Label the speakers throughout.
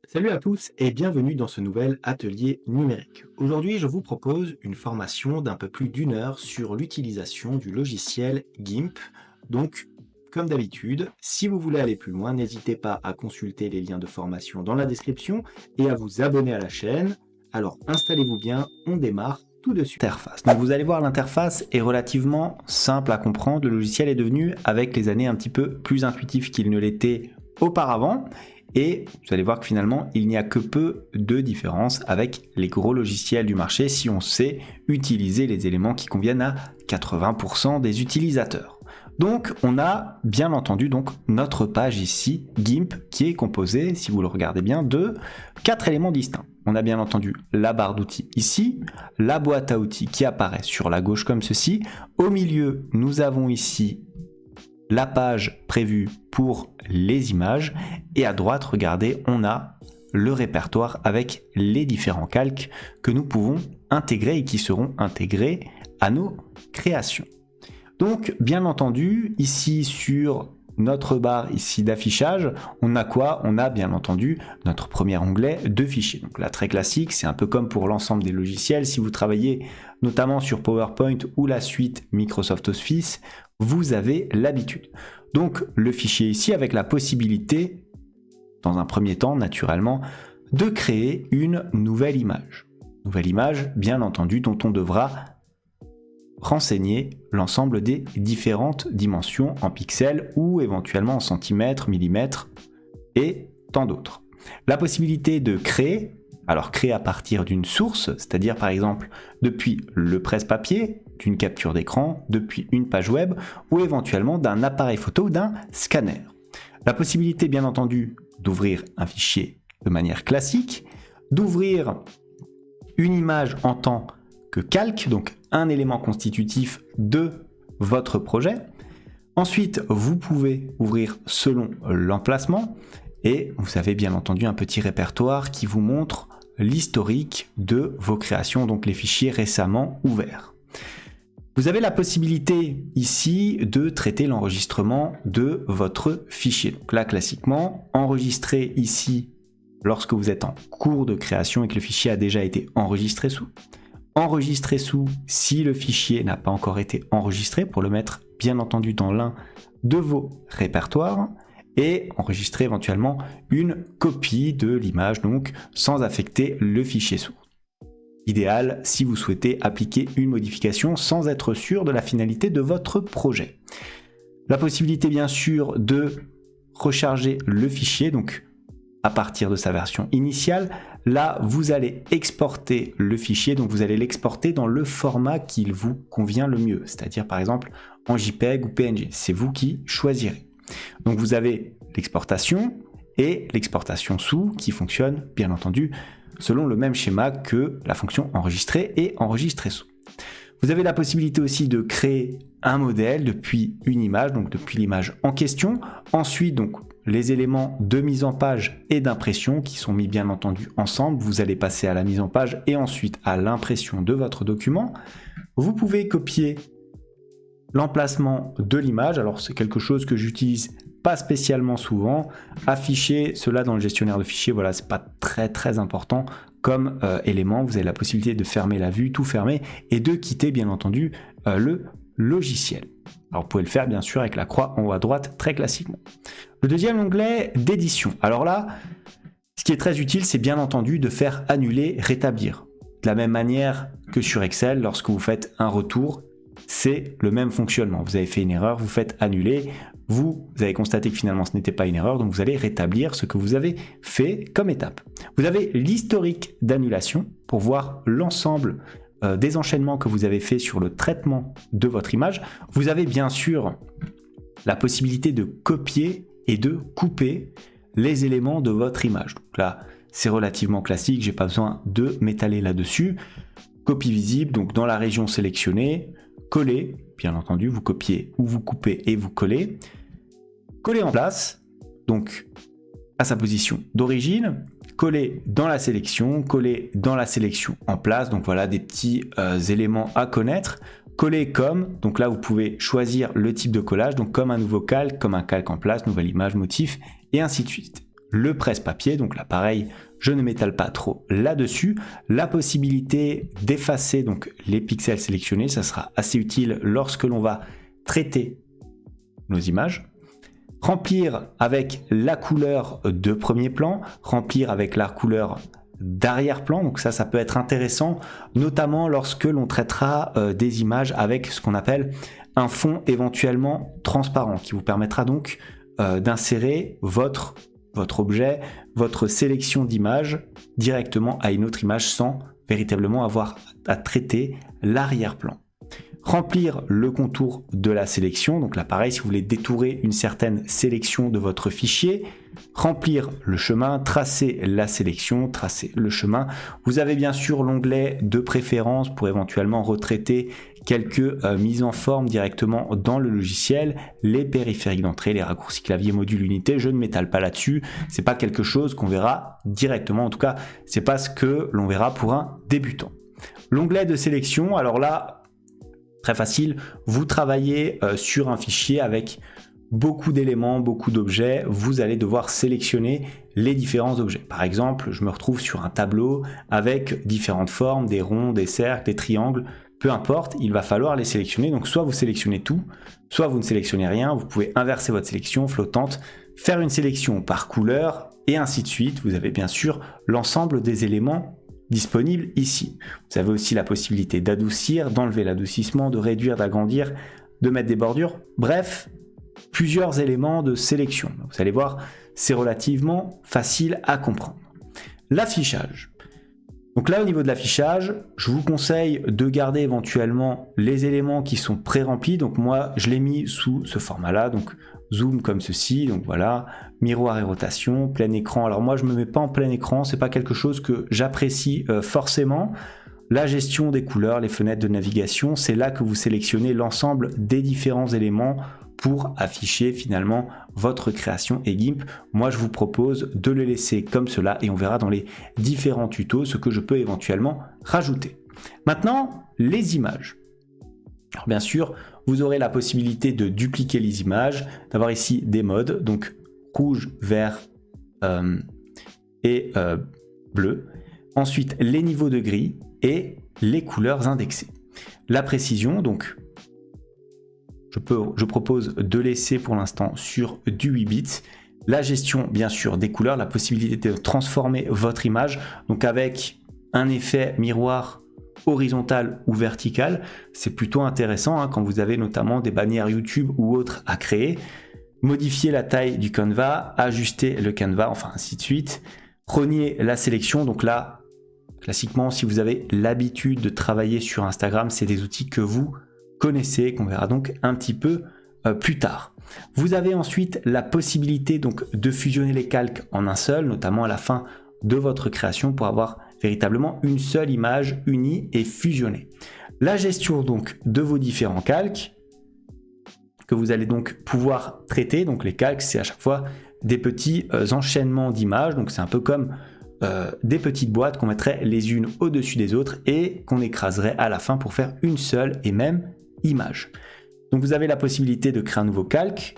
Speaker 1: Salut à tous et bienvenue dans ce nouvel atelier numérique. Aujourd'hui, je vous propose une formation d'un peu plus d'une heure sur l'utilisation du logiciel GIMP. Donc, comme d'habitude, si vous voulez aller plus loin, n'hésitez pas à consulter les liens de formation dans la description et à vous abonner à la chaîne. Alors, installez-vous bien, on démarre tout de suite. Interface. Donc, vous allez voir, l'interface est relativement simple à comprendre. Le logiciel est devenu, avec les années, un petit peu plus intuitif qu'il ne l'était auparavant. Et vous allez voir que finalement, il n'y a que peu de différence avec les gros logiciels du marché si on sait utiliser les éléments qui conviennent à 80% des utilisateurs. Donc, on a bien entendu notre page ici, GIMP, qui est composée, si vous le regardez bien, de 4 éléments distincts. On a bien entendu la barre d'outils ici, la boîte à outils qui apparaît sur la gauche comme ceci. Au milieu, nous avons ici la page prévue pour les images et à droite, regardez, on a le répertoire avec les différents calques que nous pouvons intégrer et qui seront intégrés à nos créations. Donc, bien entendu, ici sur notre barre ici d'affichage, on a quoi? On a bien entendu notre premier onglet de fichiers. Donc là, très classique, c'est un peu comme pour l'ensemble des logiciels. Si vous travaillez notamment sur PowerPoint ou la suite Microsoft Office, vous avez l'habitude. Donc le fichier ici avec la possibilité, dans un premier temps naturellement, de créer une nouvelle image. Nouvelle image, bien entendu, dont on devra renseigner l'ensemble des différentes dimensions en pixels ou éventuellement en centimètres, millimètres et tant d'autres. La possibilité de créer, alors créer à partir d'une source, c'est-à-dire par exemple depuis le presse-papier, d'une capture d'écran, depuis une page web ou éventuellement d'un appareil photo ou d'un scanner. La possibilité bien entendu d'ouvrir un fichier de manière classique, d'ouvrir une image en tant que calque, donc un élément constitutif de votre projet. Ensuite, vous pouvez ouvrir selon l'emplacement et vous avez bien entendu un petit répertoire qui vous montre l'historique de vos créations, donc les fichiers récemment ouverts. Vous avez la possibilité ici de traiter l'enregistrement de votre fichier. Donc là, classiquement, enregistrer ici lorsque vous êtes en cours de création et que le fichier a déjà été enregistré sous. Enregistrer sous si le fichier n'a pas encore été enregistré pour le mettre bien entendu dans l'un de vos répertoires et enregistrer éventuellement une copie de l'image donc sans affecter le fichier source. Idéal si vous souhaitez appliquer une modification sans être sûr de la finalité de votre projet. La possibilité bien sûr de recharger le fichier donc à partir de sa version initiale. Là, vous allez exporter le fichier, donc vous allez l'exporter dans le format qu'il vous convient le mieux, c'est-à-dire par exemple en JPEG ou PNG. C'est vous qui choisirez. Donc vous avez l'exportation et l'exportation sous qui fonctionne bien entendu selon le même schéma que la fonction enregistrer et enregistrer sous. Vous avez la possibilité aussi de créer un modèle depuis une image, donc depuis l'image en question. Ensuite, donc les éléments de mise en page et d'impression qui sont mis bien entendu ensemble. Vous allez passer à la mise en page et ensuite à l'impression de votre document. Vous pouvez copier l'emplacement de l'image. Alors c'est quelque chose que j'utilise pas spécialement souvent. Afficher cela dans le gestionnaire de fichiers, voilà, c'est pas très important comme élément. Vous avez la possibilité de fermer la vue, tout fermer et de quitter bien entendu le logiciel. Alors vous pouvez le faire bien sûr avec la croix en haut à droite très classiquement. Le deuxième onglet d'édition. Alors là, ce qui est très utile, c'est bien entendu de faire annuler, rétablir. De la même manière que sur Excel, lorsque vous faites un retour, c'est le même fonctionnement. Vous avez fait une erreur, vous faites annuler, vous avez constaté que finalement ce n'était pas une erreur, donc vous allez rétablir ce que vous avez fait comme étape. Vous avez l'historique d'annulation pour voir l'ensemble des enchaînements que vous avez fait sur le traitement de votre image. Vous avez bien sûr la possibilité de copier et de couper les éléments de votre image. Donc là, c'est relativement classique, j'ai pas besoin de m'étaler là-dessus. Copie visible, donc dans la région sélectionnée, coller, bien entendu, vous copiez ou vous coupez et vous collez. Coller en place, donc à sa position d'origine, coller dans la sélection en place, donc voilà des petits éléments à connaître. Coller comme, donc là vous pouvez choisir le type de collage, donc comme un nouveau calque, comme un calque en place, nouvelle image, motif, et ainsi de suite. le presse-papier, donc là pareil, je ne m'étale pas trop là-dessus. La possibilité d'effacer donc les pixels sélectionnés, ça sera assez utile lorsque l'on va traiter nos images. Remplir avec la couleur de premier plan, remplir avec la couleur d'arrière-plan, donc ça peut être intéressant, notamment lorsque l'on traitera des images avec ce qu'on appelle un fond éventuellement transparent, qui vous permettra donc d'insérer votre objet, votre sélection d'images directement à une autre image sans véritablement avoir à traiter l'arrière-plan. Remplir le contour de la sélection, donc là pareil, si vous voulez détourer une certaine sélection de votre fichier, remplir le chemin, tracer la sélection, tracer le chemin. Vous avez bien sûr l'onglet de préférence pour éventuellement retraiter quelques mises en forme directement dans le logiciel, les périphériques d'entrée, les raccourcis clavier, module, unité. Je ne m'étale pas là-dessus, c'est pas quelque chose qu'on verra directement, en tout cas c'est pas ce que l'on verra pour un débutant. L'onglet de sélection, alors là très facile, vous travaillez sur un fichier avec beaucoup d'éléments, beaucoup d'objets, vous allez devoir sélectionner les différents objets. Par exemple, je me retrouve sur un tableau avec différentes formes, des ronds, des cercles, des triangles, peu importe, il va falloir les sélectionner. Donc soit vous sélectionnez tout, soit vous ne sélectionnez rien, vous pouvez inverser votre sélection flottante, faire une sélection par couleur et ainsi de suite. Vous avez bien sûr l'ensemble des éléments disponible ici. Vous avez aussi la possibilité d'adoucir, d'enlever l'adoucissement, de réduire, d'agrandir, de mettre des bordures, bref, plusieurs éléments de sélection. Vous allez voir, c'est relativement facile à comprendre. L'affichage. Donc là, au niveau de l'affichage, je vous conseille de garder éventuellement les éléments qui sont pré-remplis. Donc moi, je l'ai mis sous ce format-là, donc zoom comme ceci, donc voilà, miroir et rotation, plein écran. Alors moi, je me mets pas en plein écran, c'est pas quelque chose que j'apprécie forcément. La gestion des couleurs, les fenêtres de navigation, c'est là que vous sélectionnez l'ensemble des différents éléments pour afficher finalement votre création et GIMP. Moi, je vous propose de le laisser comme cela et on verra dans les différents tutos ce que je peux éventuellement rajouter. Maintenant, les images. Alors bien sûr, vous aurez la possibilité de dupliquer les images, d'avoir ici des modes, donc rouge, vert et bleu. Ensuite, les niveaux de gris et les couleurs indexées. La précision, donc je propose de laisser pour l'instant sur du 8 bits. La gestion, bien sûr, des couleurs, la possibilité de transformer votre image, donc avec un effet miroir horizontal ou vertical, c'est plutôt intéressant quand vous avez notamment des bannières YouTube ou autres à créer. Modifier la taille du canevas, ajuster le canevas, enfin ainsi de suite. Renier la sélection, donc là, classiquement, si vous avez l'habitude de travailler sur Instagram, c'est des outils que vous connaissez, qu'on verra donc un petit peu plus tard. Vous avez ensuite la possibilité donc de fusionner les calques en un seul, notamment à la fin de votre création pour avoir véritablement une seule image unie et fusionnée. La gestion donc de vos différents calques que vous allez donc pouvoir traiter. Donc les calques, c'est à chaque fois des petits enchaînements d'images, donc c'est un peu comme des petites boîtes qu'on mettrait les unes au-dessus des autres et qu'on écraserait à la fin pour faire une seule et même image. Donc vous avez la possibilité de créer un nouveau calque,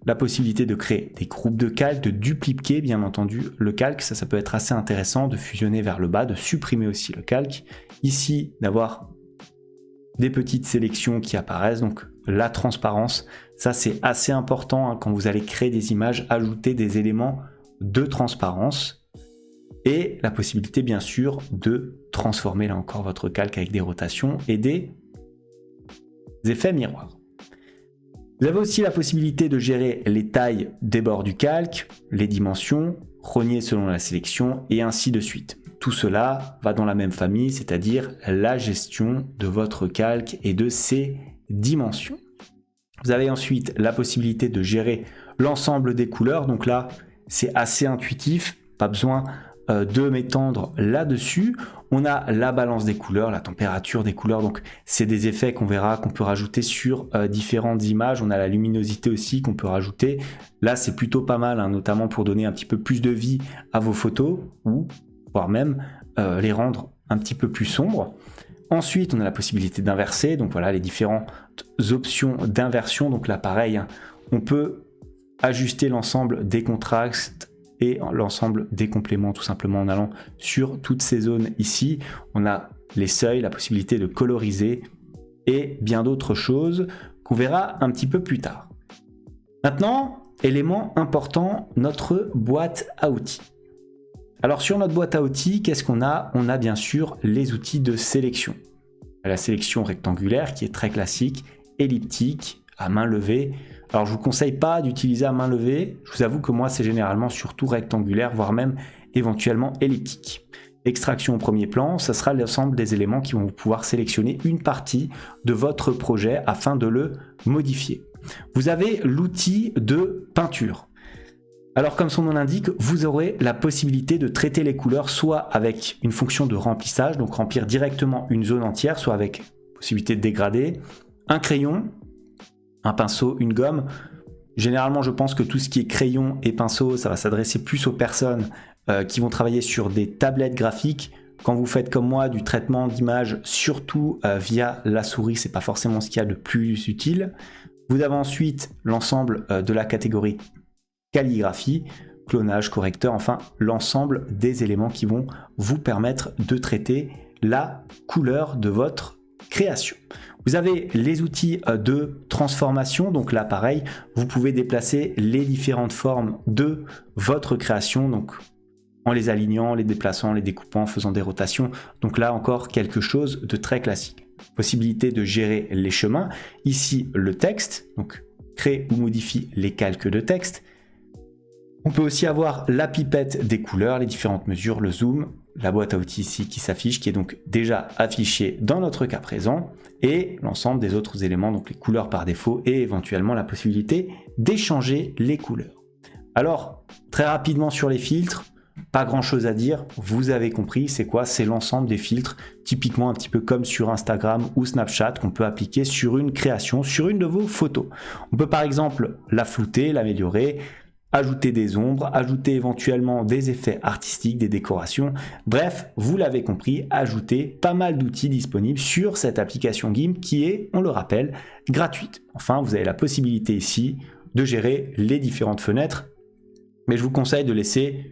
Speaker 1: la possibilité de créer des groupes de calques, de dupliquer bien entendu le calque, ça peut être assez intéressant de fusionner vers le bas, de supprimer aussi le calque. Ici, d'avoir des petites sélections qui apparaissent, donc la transparence, ça c'est assez important quand vous allez créer des images, ajouter des éléments de transparence. Et la possibilité bien sûr de transformer là encore votre calque avec des rotations et des effets miroirs. Vous avez aussi la possibilité de gérer les tailles des bords du calque, les dimensions, rogner selon la sélection et ainsi de suite. Tout cela va dans la même famille, c'est-à-dire la gestion de votre calque et de ses dimensions. Vous avez ensuite la possibilité de gérer l'ensemble des couleurs, donc là c'est assez intuitif, pas besoin de m'étendre là-dessus. On a la balance des couleurs, la température des couleurs, donc c'est des effets qu'on verra, qu'on peut rajouter sur différentes images. On a la luminosité aussi qu'on peut rajouter. Là c'est plutôt pas mal, notamment pour donner un petit peu plus de vie à vos photos, ou voire même les rendre un petit peu plus sombres. Ensuite on a la possibilité d'inverser, donc voilà les différentes options d'inversion. Donc là pareil, on peut ajuster l'ensemble des contrastes
Speaker 2: et l'ensemble des compléments, tout simplement en allant sur toutes ces zones ici. On a les seuils, la possibilité de coloriser et bien d'autres choses qu'on verra un petit peu plus tard. Maintenant, élément important, notre boîte à outils. Alors sur notre boîte à outils, qu'est-ce qu'on a? On a bien sûr les outils de sélection. La sélection rectangulaire qui est très classique, elliptique, à main levée. Alors je ne vous conseille pas d'utiliser à main levée, je vous avoue que moi c'est généralement surtout rectangulaire, voire même éventuellement elliptique. Extraction au premier plan, ça sera l'ensemble des éléments qui vont pouvoir sélectionner une partie de votre projet afin de le modifier. Vous avez l'outil de peinture. Alors comme son nom l'indique, vous aurez la possibilité de traiter les couleurs soit avec une fonction de remplissage, donc remplir directement une zone entière, soit avec possibilité de dégrader, un crayon, un pinceau, une gomme. Généralement, je pense que tout ce qui est crayon et pinceau, ça va s'adresser plus aux personnes qui vont travailler sur des tablettes graphiques. Quand vous faites comme moi du traitement d'image, surtout via la souris, c'est pas forcément ce qu'il y a de plus utile. Vous avez ensuite l'ensemble de la catégorie calligraphie, clonage, correcteur, enfin l'ensemble des éléments qui vont vous permettre de traiter la couleur de votre création. Vous avez les outils de transformation, donc là pareil, vous pouvez déplacer les différentes formes de votre création, donc en les alignant, les déplaçant, les découpant, faisant des rotations. Donc là encore quelque chose de très classique. Possibilité de gérer les chemins. Ici le texte, donc crée ou modifie les calques de texte. On peut aussi avoir la pipette des couleurs, les différentes mesures, le zoom, la boîte à outils ici qui s'affiche, qui est donc déjà affichée dans notre cas présent, et l'ensemble des autres éléments, donc les couleurs par défaut, et éventuellement la possibilité d'échanger les couleurs. Alors, très rapidement sur les filtres, pas grand chose à dire, vous avez compris, c'est quoi? C'est l'ensemble des filtres, typiquement un petit peu comme sur Instagram ou Snapchat, qu'on peut appliquer sur une création, sur une de vos photos. On peut par exemple la flouter, l'améliorer, ajouter des ombres, ajouter éventuellement des effets artistiques, des décorations. Bref, vous l'avez compris, ajouter pas mal d'outils disponibles sur cette application GIMP qui est, on le rappelle, gratuite. Enfin, vous avez la possibilité ici de gérer les différentes fenêtres, mais je vous conseille de laisser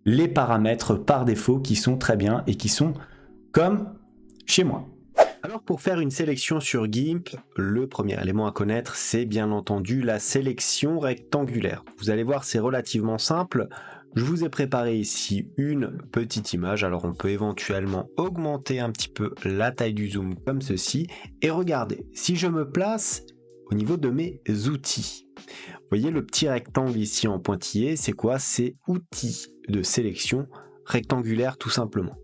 Speaker 2: les paramètres par défaut qui sont très bien et qui sont comme chez moi.
Speaker 1: Alors pour faire une sélection sur GIMP, le premier élément à connaître, c'est bien entendu la sélection rectangulaire. Vous allez voir, c'est relativement simple. Je vous ai préparé ici une petite image, alors on peut éventuellement augmenter un petit peu la taille du zoom comme ceci. Et regardez, si je me place au niveau de mes outils, vous voyez le petit rectangle ici en pointillé, c'est quoi? C'est outils de sélection rectangulaire tout simplement.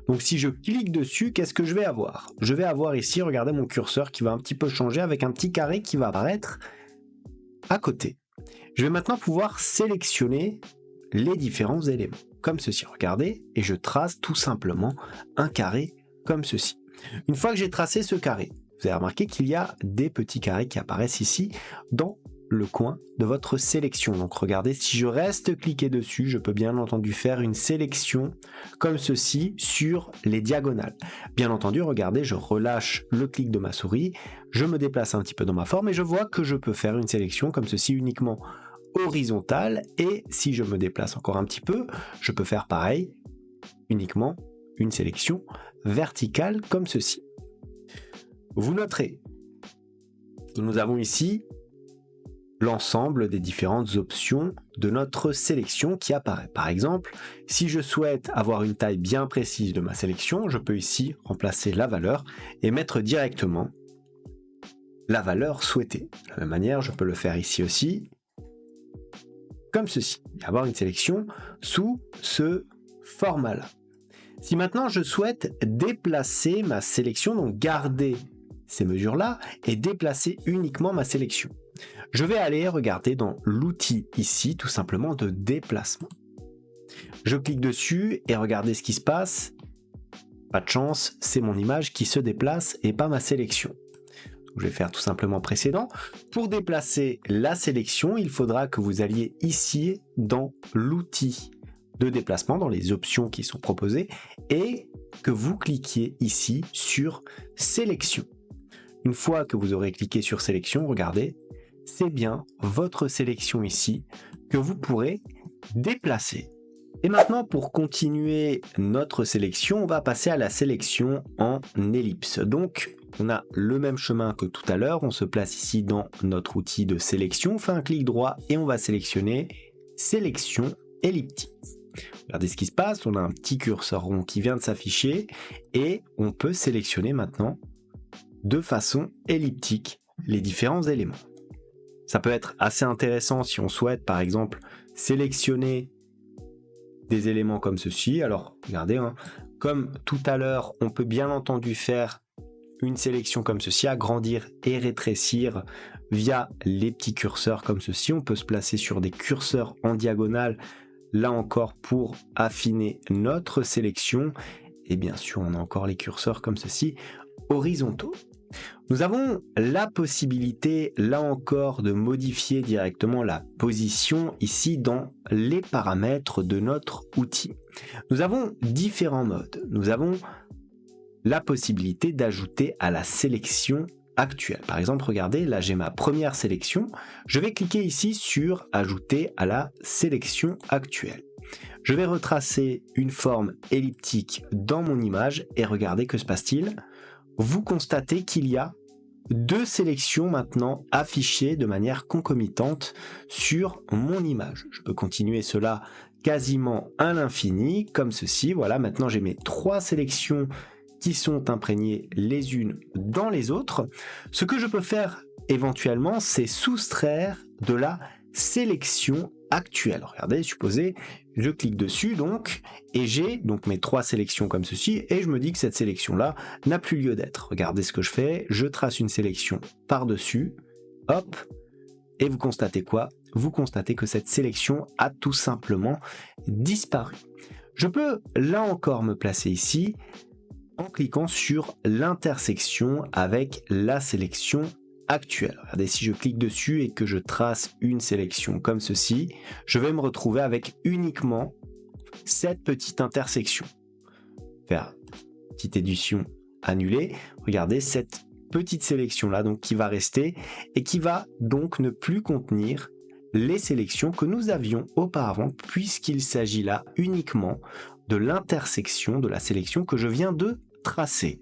Speaker 1: Donc si je clique dessus, qu'est-ce que je vais avoir? Je vais avoir ici, regardez mon curseur qui va un petit peu changer avec un petit carré qui va apparaître à côté. Je vais maintenant pouvoir sélectionner les différents éléments, comme ceci, regardez, et je trace tout simplement un carré comme ceci. Une fois que j'ai tracé ce carré, vous avez remarqué qu'il y a des petits carrés qui apparaissent ici dans le coin de votre sélection. Donc regardez, si je reste cliqué dessus, je peux bien entendu faire une sélection comme ceci sur les diagonales. Bien entendu, regardez, je relâche le clic de ma souris, je me déplace un petit peu dans ma forme et je vois que je peux faire une sélection comme ceci uniquement horizontale, et si je me déplace encore un petit peu, je peux faire pareil, uniquement une sélection verticale comme ceci. Vous noterez que nous avons ici l'ensemble des différentes options de notre sélection qui apparaît. Par exemple, si je souhaite avoir une taille bien précise de ma sélection, je peux ici remplacer la valeur et mettre directement la valeur souhaitée. De la même manière, je peux le faire ici aussi, comme ceci, et avoir une sélection sous ce format-là. Si maintenant je souhaite déplacer ma sélection, donc garder ces mesures-là et déplacer uniquement ma sélection, je vais aller regarder dans l'outil ici, tout simplement de déplacement. Je clique dessus et regardez ce qui se passe. Pas de chance, c'est mon image qui se déplace et pas ma sélection. Donc, je vais faire tout simplement précédent. Pour déplacer la sélection, il faudra que vous alliez ici dans l'outil de déplacement, dans les options qui sont proposées, et que vous cliquiez ici sur sélection. Une fois que vous aurez cliqué sur sélection, regardez, c'est bien votre sélection ici que vous pourrez déplacer. Et maintenant, pour continuer notre sélection, on va passer à la sélection en ellipse. Donc, on a le même chemin que tout à l'heure. On se place ici dans notre outil de sélection. On fait un clic droit et on va sélectionner sélection elliptique. Regardez ce qui se passe. On a un petit curseur rond qui vient de s'afficher et on peut sélectionner maintenant de façon elliptique les différents éléments. Ça peut être assez intéressant si on souhaite, par exemple, sélectionner des éléments comme ceci. Alors, regardez, comme tout à l'heure, on peut bien entendu faire une sélection comme ceci, agrandir et rétrécir via les petits curseurs comme ceci. On peut se placer sur des curseurs en diagonale, là encore, pour affiner notre sélection. Et bien sûr, on a encore les curseurs comme ceci, horizontaux. Nous avons la possibilité, là encore, de modifier directement la position ici dans les paramètres de notre outil. Nous avons différents modes. Nous avons la possibilité d'ajouter à la sélection actuelle. Par exemple, regardez, là j'ai ma première sélection. Je vais cliquer ici sur ajouter à la sélection actuelle. Je vais retracer une forme elliptique dans mon image et regardez que se passe-t-il. Vous constatez qu'il y a deux sélections maintenant affichées de manière concomitante sur mon image. Je peux continuer cela quasiment à l'infini, comme ceci. Voilà, maintenant j'ai mes trois sélections qui sont imprégnées les unes dans les autres. Ce que je peux faire éventuellement, c'est soustraire de la sélection actuelle. Regardez, supposez, je clique dessus donc, et j'ai donc mes trois sélections comme ceci, et je me dis que cette sélection-là n'a plus lieu d'être. Regardez ce que je fais, je trace une sélection par-dessus, hop, et vous constatez quoi? Vous constatez que cette sélection a tout simplement disparu. Je peux là encore me placer ici en cliquant sur l'intersection avec la sélection actuelle. Regardez, si je clique dessus et que je trace une sélection comme ceci, je vais me retrouver avec uniquement cette petite intersection. Faire petite édition annulée. Regardez cette petite sélection là donc qui va rester et qui va donc ne plus contenir les sélections que nous avions auparavant, puisqu'il s'agit là uniquement de l'intersection de la sélection que je viens de tracer.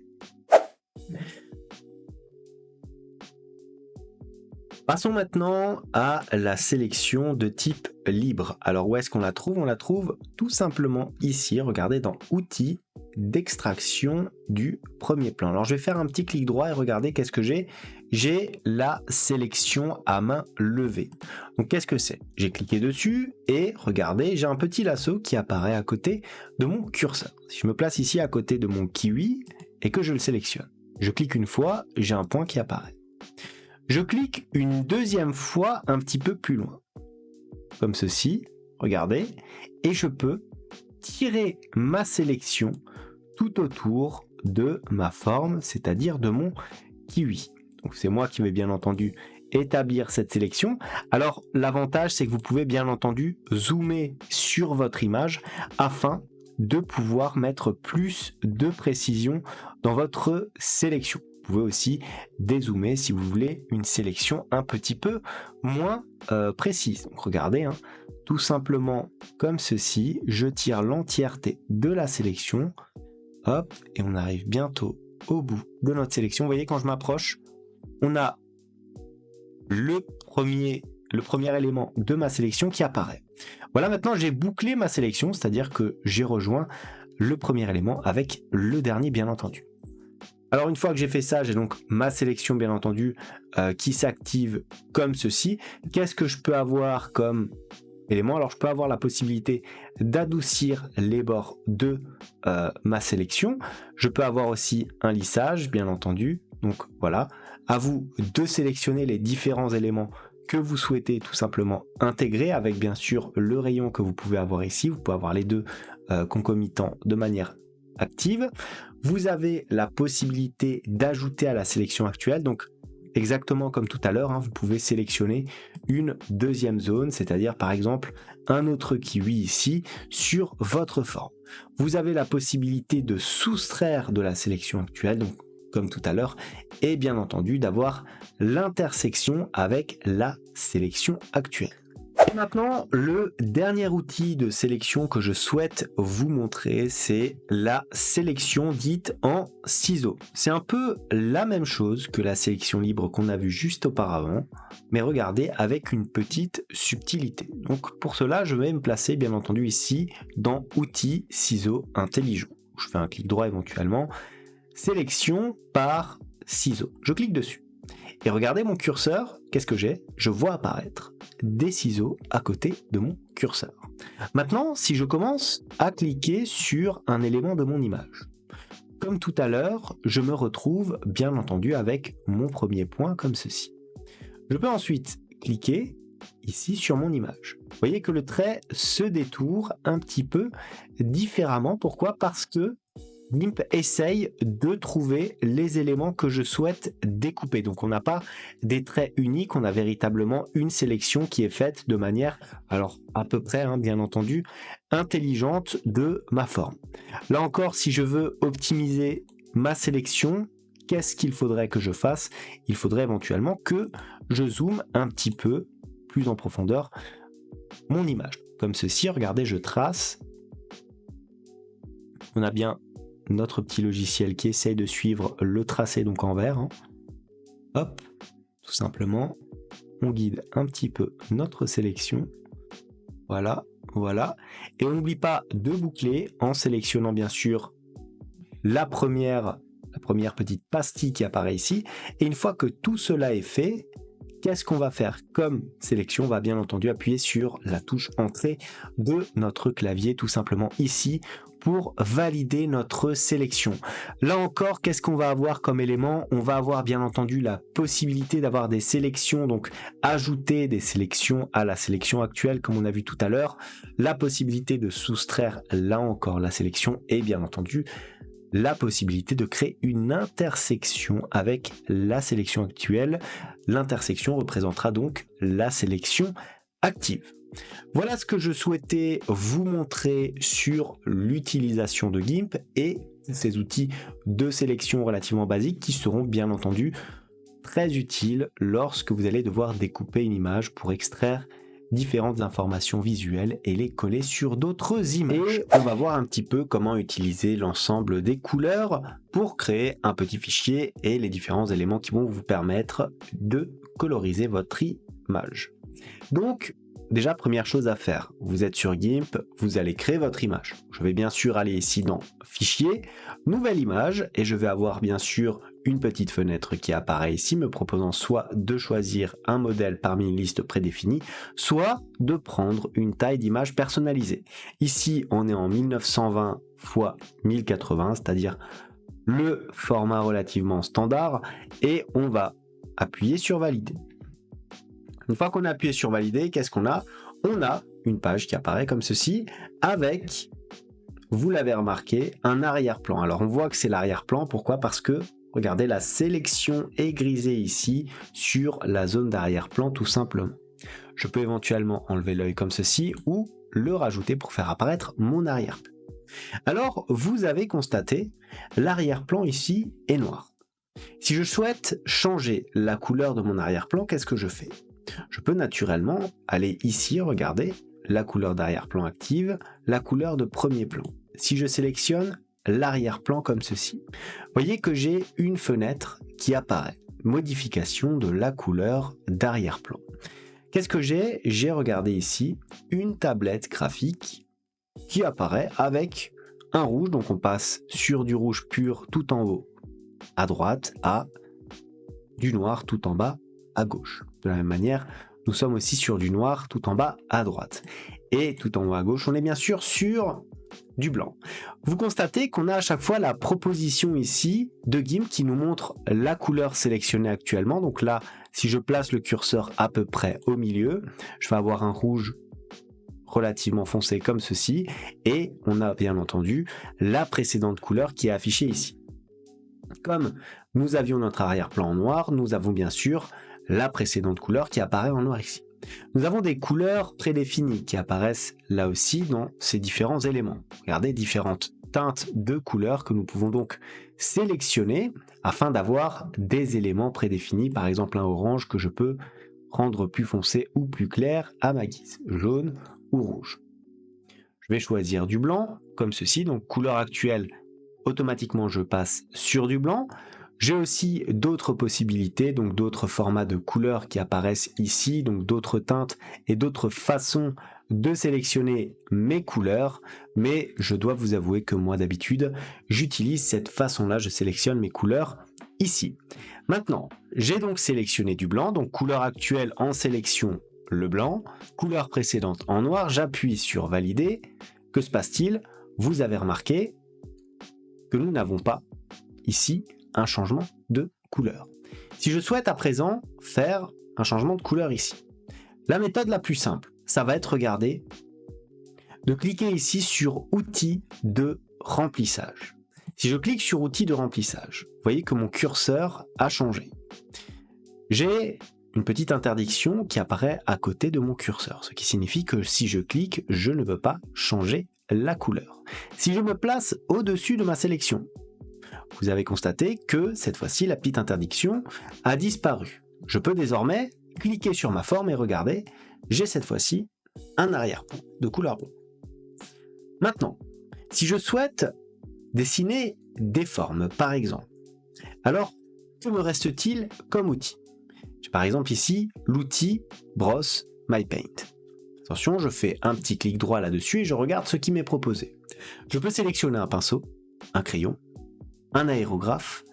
Speaker 1: Passons maintenant à la sélection de type libre. Alors où est-ce qu'on la trouve? On la trouve tout simplement ici, regardez dans Outils d'extraction du premier plan. Alors je vais faire un petit clic droit et regardez qu'est-ce que j'ai. J'ai la sélection à main levée. Donc qu'est-ce que c'est? J'ai cliqué dessus et regardez, j'ai un petit lasso qui apparaît à côté de mon curseur. Si je me place ici à côté de mon kiwi et que je le sélectionne, je clique une fois, j'ai un point qui apparaît. Je clique une deuxième fois un petit peu plus loin, comme ceci, regardez, et je peux tirer ma sélection tout autour de ma forme, c'est-à-dire de mon kiwi. Donc c'est moi qui vais bien entendu établir cette sélection. Alors l'avantage, c'est que vous pouvez bien entendu zoomer sur votre image afin de pouvoir mettre plus de précision dans votre sélection. Vous pouvez aussi dézoomer si vous voulez une sélection un petit peu moins précise. Donc regardez, tout simplement comme ceci, je tire l'entièreté de la sélection, hop, et on arrive bientôt au bout de notre sélection. Vous voyez, quand je m'approche, on a le premier élément de ma sélection qui apparaît. Voilà, maintenant j'ai bouclé ma sélection, c'est-à-dire que j'ai rejoint le premier élément avec le dernier bien entendu. Alors une fois que j'ai fait ça, j'ai donc ma sélection bien entendu qui s'active comme ceci. Qu'est-ce que je peux avoir comme élément? Alors je peux avoir la possibilité d'adoucir les bords de ma sélection. Je peux avoir aussi un lissage bien entendu. Donc voilà, à vous de sélectionner les différents éléments que vous souhaitez tout simplement intégrer avec bien sûr le rayon que vous pouvez avoir ici. Vous pouvez avoir les deux concomitants de manière active. Vous avez la possibilité d'ajouter à la sélection actuelle, donc exactement comme tout à l'heure, vous pouvez sélectionner une deuxième zone, c'est-à-dire par exemple un autre kiwi ici sur votre forme. Vous avez la possibilité de soustraire de la sélection actuelle, donc comme tout à l'heure, et bien entendu d'avoir l'intersection avec la sélection actuelle. Maintenant, le dernier outil de sélection que je souhaite vous montrer, c'est la sélection dite en ciseaux. C'est un peu la même chose que la sélection libre qu'on a vue juste auparavant, mais regardez avec une petite subtilité. Donc pour cela, je vais me placer bien entendu ici dans Outils, ciseaux intelligents. Je fais un clic droit éventuellement, sélection par ciseaux. Je clique dessus. Et regardez mon curseur, qu'est-ce que j'ai? Je vois apparaître des ciseaux à côté de mon curseur. Maintenant, si je commence à cliquer sur un élément de mon image, comme tout à l'heure, je me retrouve bien entendu avec mon premier point comme ceci. Je peux ensuite cliquer ici sur mon image. Vous voyez que le trait se détourne un petit peu différemment. Pourquoi? Parce que GIMP essaye de trouver les éléments que je souhaite découper. Donc on n'a pas des traits uniques, on a véritablement une sélection qui est faite de manière, alors à peu près, bien entendu, intelligente de ma forme. Là encore, si je veux optimiser ma sélection, qu'est-ce qu'il faudrait que je fasse? Il faudrait éventuellement que je zoome un petit peu plus en profondeur mon image. Comme ceci, regardez, je trace. On a bien notre petit logiciel qui essaye de suivre le tracé donc en vert. Hop, tout simplement, on guide un petit peu notre sélection. Voilà, voilà. Et on n'oublie pas de boucler en sélectionnant bien sûr la première petite pastille qui apparaît ici. Et une fois que tout cela est fait, qu'est-ce qu'on va faire comme sélection? On va bien entendu appuyer sur la touche entrée de notre clavier, tout simplement ici, pour valider notre sélection. Là encore, qu'est-ce qu'on va avoir comme élément? On va avoir bien entendu la possibilité d'avoir des sélections, donc ajouter des sélections à la sélection actuelle, comme on a vu tout à l'heure, la possibilité de soustraire là encore la sélection et bien entendu la possibilité de créer une intersection avec la sélection actuelle. L'intersection représentera donc la sélection active. Voilà ce que je souhaitais vous montrer sur l'utilisation de GIMP et ces outils de sélection relativement basiques qui seront bien entendu très utiles lorsque vous allez devoir découper une image pour extraire différentes informations visuelles et les coller sur d'autres images. Et on va voir un petit peu comment utiliser l'ensemble des couleurs pour créer un petit fichier et les différents éléments qui vont vous permettre de coloriser votre image. Donc, déjà, première chose à faire, vous êtes sur GIMP, vous allez créer votre image. Je vais bien sûr aller ici dans Fichier, Nouvelle image, et je vais avoir bien sûr une petite fenêtre qui apparaît ici, me proposant soit de choisir un modèle parmi une liste prédéfinie, soit de prendre une taille d'image personnalisée. Ici, on est en 1920 x 1080, c'est-à-dire le format relativement standard, et on va appuyer sur Valider. Une fois qu'on a appuyé sur Valider, qu'est-ce qu'on a? On a une page qui apparaît comme ceci, avec, vous l'avez remarqué, un arrière-plan. Alors on voit que c'est l'arrière-plan, pourquoi? Parce que, regardez, la sélection est grisée ici, sur la zone d'arrière-plan tout simplement. Je peux éventuellement enlever l'œil comme ceci, ou le rajouter pour faire apparaître mon arrière-plan. Alors, vous avez constaté, l'arrière-plan ici est noir. Si je souhaite changer la couleur de mon arrière-plan, qu'est-ce que je fais? Je peux naturellement aller ici, regardez, la couleur d'arrière-plan active, la couleur de premier plan. Si je sélectionne l'arrière-plan comme ceci, voyez que j'ai une fenêtre qui apparaît. Modification de la couleur d'arrière-plan. Qu'est-ce que j'ai? J'ai regardé ici une tablette graphique qui apparaît avec un rouge, donc on passe sur du rouge pur tout en haut à droite à du noir tout en bas à gauche. De la même manière, nous sommes aussi sur du noir tout en bas à droite. Et tout en haut à gauche, on est bien sûr sur du blanc. Vous constatez qu'on a à chaque fois la proposition ici de GIMP qui nous montre la couleur sélectionnée actuellement. Donc là, si je place le curseur à peu près au milieu, je vais avoir un rouge relativement foncé comme ceci. Et on a bien entendu la précédente couleur qui est affichée ici. Comme nous avions notre arrière-plan en noir, nous avons bien sûr la précédente couleur qui apparaît en noir ici. Nous avons des couleurs prédéfinies qui apparaissent là aussi dans ces différents éléments. Regardez, différentes teintes de couleurs que nous pouvons donc sélectionner afin d'avoir des éléments prédéfinis, par exemple un orange que je peux
Speaker 2: rendre plus foncé ou plus clair à ma guise, jaune ou rouge. Je vais choisir du blanc, comme ceci, donc couleur actuelle, automatiquement je passe sur du blanc. J'ai aussi d'autres possibilités, donc d'autres formats de couleurs qui apparaissent ici, donc d'autres teintes et d'autres façons de sélectionner mes couleurs, mais je dois vous avouer que moi d'habitude, j'utilise cette façon-là, je sélectionne mes couleurs ici. Maintenant, j'ai donc sélectionné du blanc, donc couleur actuelle en sélection, le blanc, couleur précédente en noir, j'appuie sur valider. Que se passe-t-il? Vous avez remarqué que nous n'avons pas ici un changement de couleur. Si je souhaite à présent faire un changement de couleur ici, la méthode la plus simple, ça va être, regardez, de cliquer ici sur outils de remplissage. Si je clique sur outils de remplissage, vous voyez que mon curseur a changé. J'ai une petite interdiction qui apparaît à côté de mon curseur, ce qui signifie que si je clique, je ne peux pas changer la couleur. Si je me place au-dessus de ma sélection, vous avez constaté que cette fois-ci, la petite interdiction a disparu. Je peux désormais cliquer sur ma forme et regarder, j'ai cette fois-ci un arrière-plan de couleur bleue. Maintenant, si je souhaite dessiner des formes, par exemple, alors que me reste-t-il comme outil? J'ai par exemple ici l'outil brosse My Paint. Attention, je fais un petit clic droit là-dessus et je regarde ce qui m'est proposé. Je peux sélectionner un pinceau, un crayon, un aérographe,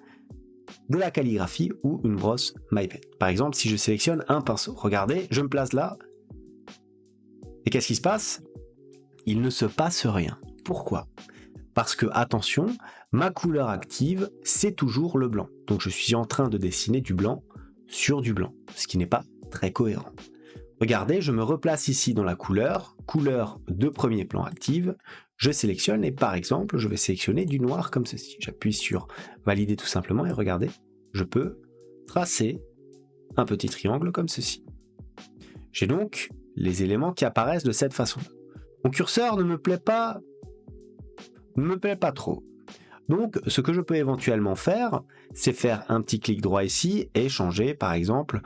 Speaker 2: de la calligraphie ou une brosse My Paint. Par exemple, si je sélectionne un pinceau, regardez, je me place là, et qu'est-ce qui se passe? Il ne se passe rien. Pourquoi? Parce que, attention, ma couleur active, c'est toujours le blanc. Donc je suis en train de dessiner du blanc sur du blanc, ce qui n'est pas très cohérent. Regardez, je me replace ici dans la couleur de premier plan active, je sélectionne et par exemple, je vais sélectionner du noir comme ceci. J'appuie sur valider tout simplement et regardez, je peux tracer un petit triangle comme ceci. J'ai donc les éléments qui apparaissent de cette façon. Mon curseur ne me plaît pas trop. Donc, ce que je peux éventuellement faire, c'est faire un petit clic droit ici et changer, par exemple,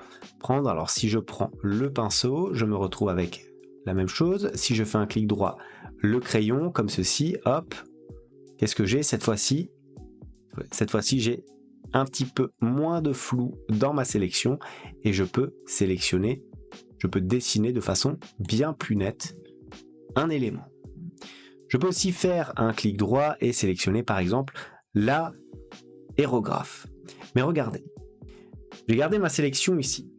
Speaker 2: alors si je prends le pinceau, je me retrouve avec la même chose. Si je fais un clic droit, le crayon, comme ceci, hop, qu'est-ce que j'ai cette fois-ci? Cette fois-ci, j'ai un petit peu moins de flou dans ma sélection et je peux dessiner de façon bien plus nette un élément. Je peux aussi faire un clic droit et sélectionner par exemple l'aérographe. Mais regardez, j'ai gardé ma sélection ici.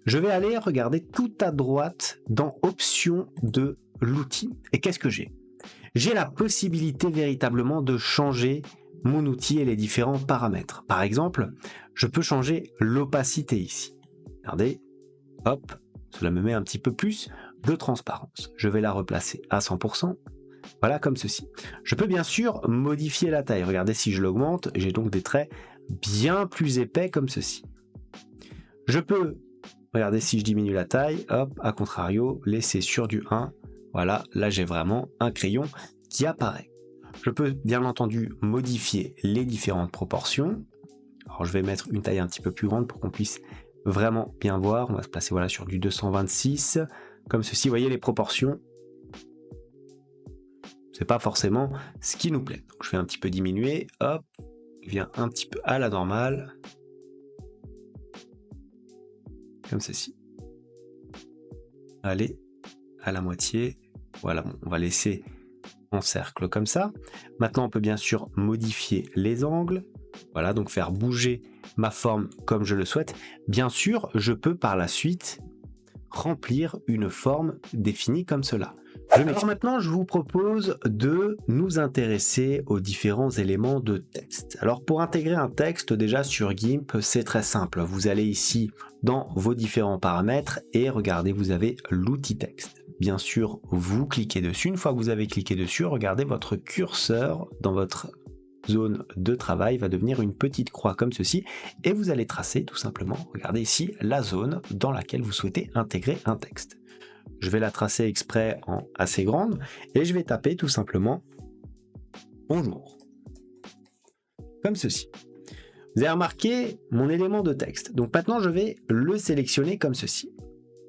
Speaker 2: Je vais aller regarder tout à droite dans Options de l'outil. Et qu'est-ce que j'ai? J'ai la possibilité véritablement de changer mon outil et les différents paramètres. Par exemple, je peux changer l'opacité ici. Regardez, hop, cela me met un petit peu plus de transparence. Je vais la replacer à 100%. Voilà, comme ceci. Je peux bien sûr modifier la taille. Regardez, si je l'augmente, j'ai donc des traits bien plus épais comme ceci. Je peux, regardez, si je diminue la taille, hop, à contrario, laisser sur du 1. Voilà, là j'ai vraiment un crayon qui apparaît. Je peux bien entendu modifier les différentes proportions. Alors je vais mettre une taille un petit peu plus grande pour qu'on puisse vraiment bien voir. On va se placer voilà, sur du 226. Comme ceci, vous voyez les proportions. C'est pas forcément ce qui nous plaît. Donc je vais un petit peu diminuer, hop, il vient un petit peu à la normale, comme ceci. Allez, à la moitié, voilà, bon, on va laisser en cercle comme ça. Maintenant, on peut bien sûr modifier les angles, voilà, donc faire bouger ma forme comme je le souhaite. Bien sûr, je peux par la suite remplir une forme définie comme cela. Alors maintenant, je vous propose de nous intéresser aux différents éléments de texte. Alors pour intégrer un texte déjà sur GIMP, c'est très simple. Vous allez ici dans vos différents paramètres et regardez, vous avez l'outil texte. Bien sûr, vous cliquez dessus. Une fois que vous avez cliqué dessus, regardez votre curseur dans votre zone de travail va devenir une petite croix comme ceci et vous allez tracer tout simplement, regardez ici, la zone dans laquelle vous souhaitez intégrer un texte. Je vais la tracer exprès en assez grande et je vais taper tout simplement bonjour. Comme ceci. Vous avez remarqué mon élément de texte. Donc maintenant, je vais le sélectionner comme ceci.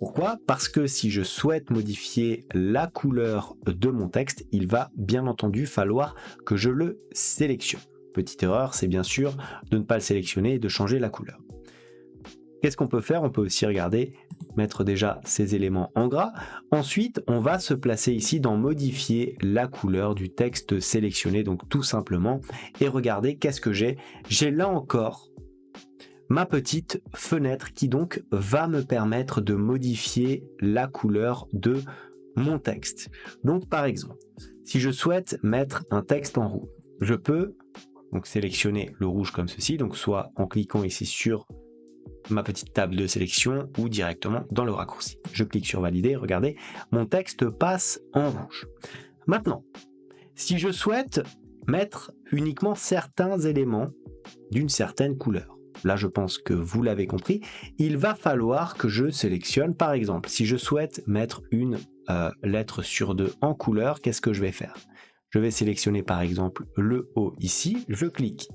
Speaker 1: Pourquoi? Parce que si je souhaite modifier la couleur de mon texte, il va bien entendu falloir que je le sélectionne. Petite erreur, c'est bien sûr de ne pas le sélectionner et de changer la couleur. Qu'est-ce qu'on peut faire? On peut aussi regarder, mettre déjà ces éléments en gras. Ensuite, on va se placer ici dans modifier la couleur du texte sélectionné, donc tout simplement. Et regardez, qu'est-ce que j'ai? J'ai là encore ma petite fenêtre qui donc va me permettre de modifier la couleur de mon texte. Donc par exemple, si je souhaite mettre un texte en rouge, je peux donc sélectionner le rouge comme ceci, donc soit en cliquant ici sur ma petite table de sélection ou directement dans le raccourci. Je clique sur valider, regardez, mon texte passe en rouge. Maintenant, si je souhaite mettre uniquement certains éléments d'une certaine couleur, là je pense que vous l'avez compris, il va falloir que je sélectionne, par exemple, si je souhaite mettre une lettre sur deux en couleur, qu'est-ce que je vais faire? Je vais sélectionner par exemple le O ici, je clique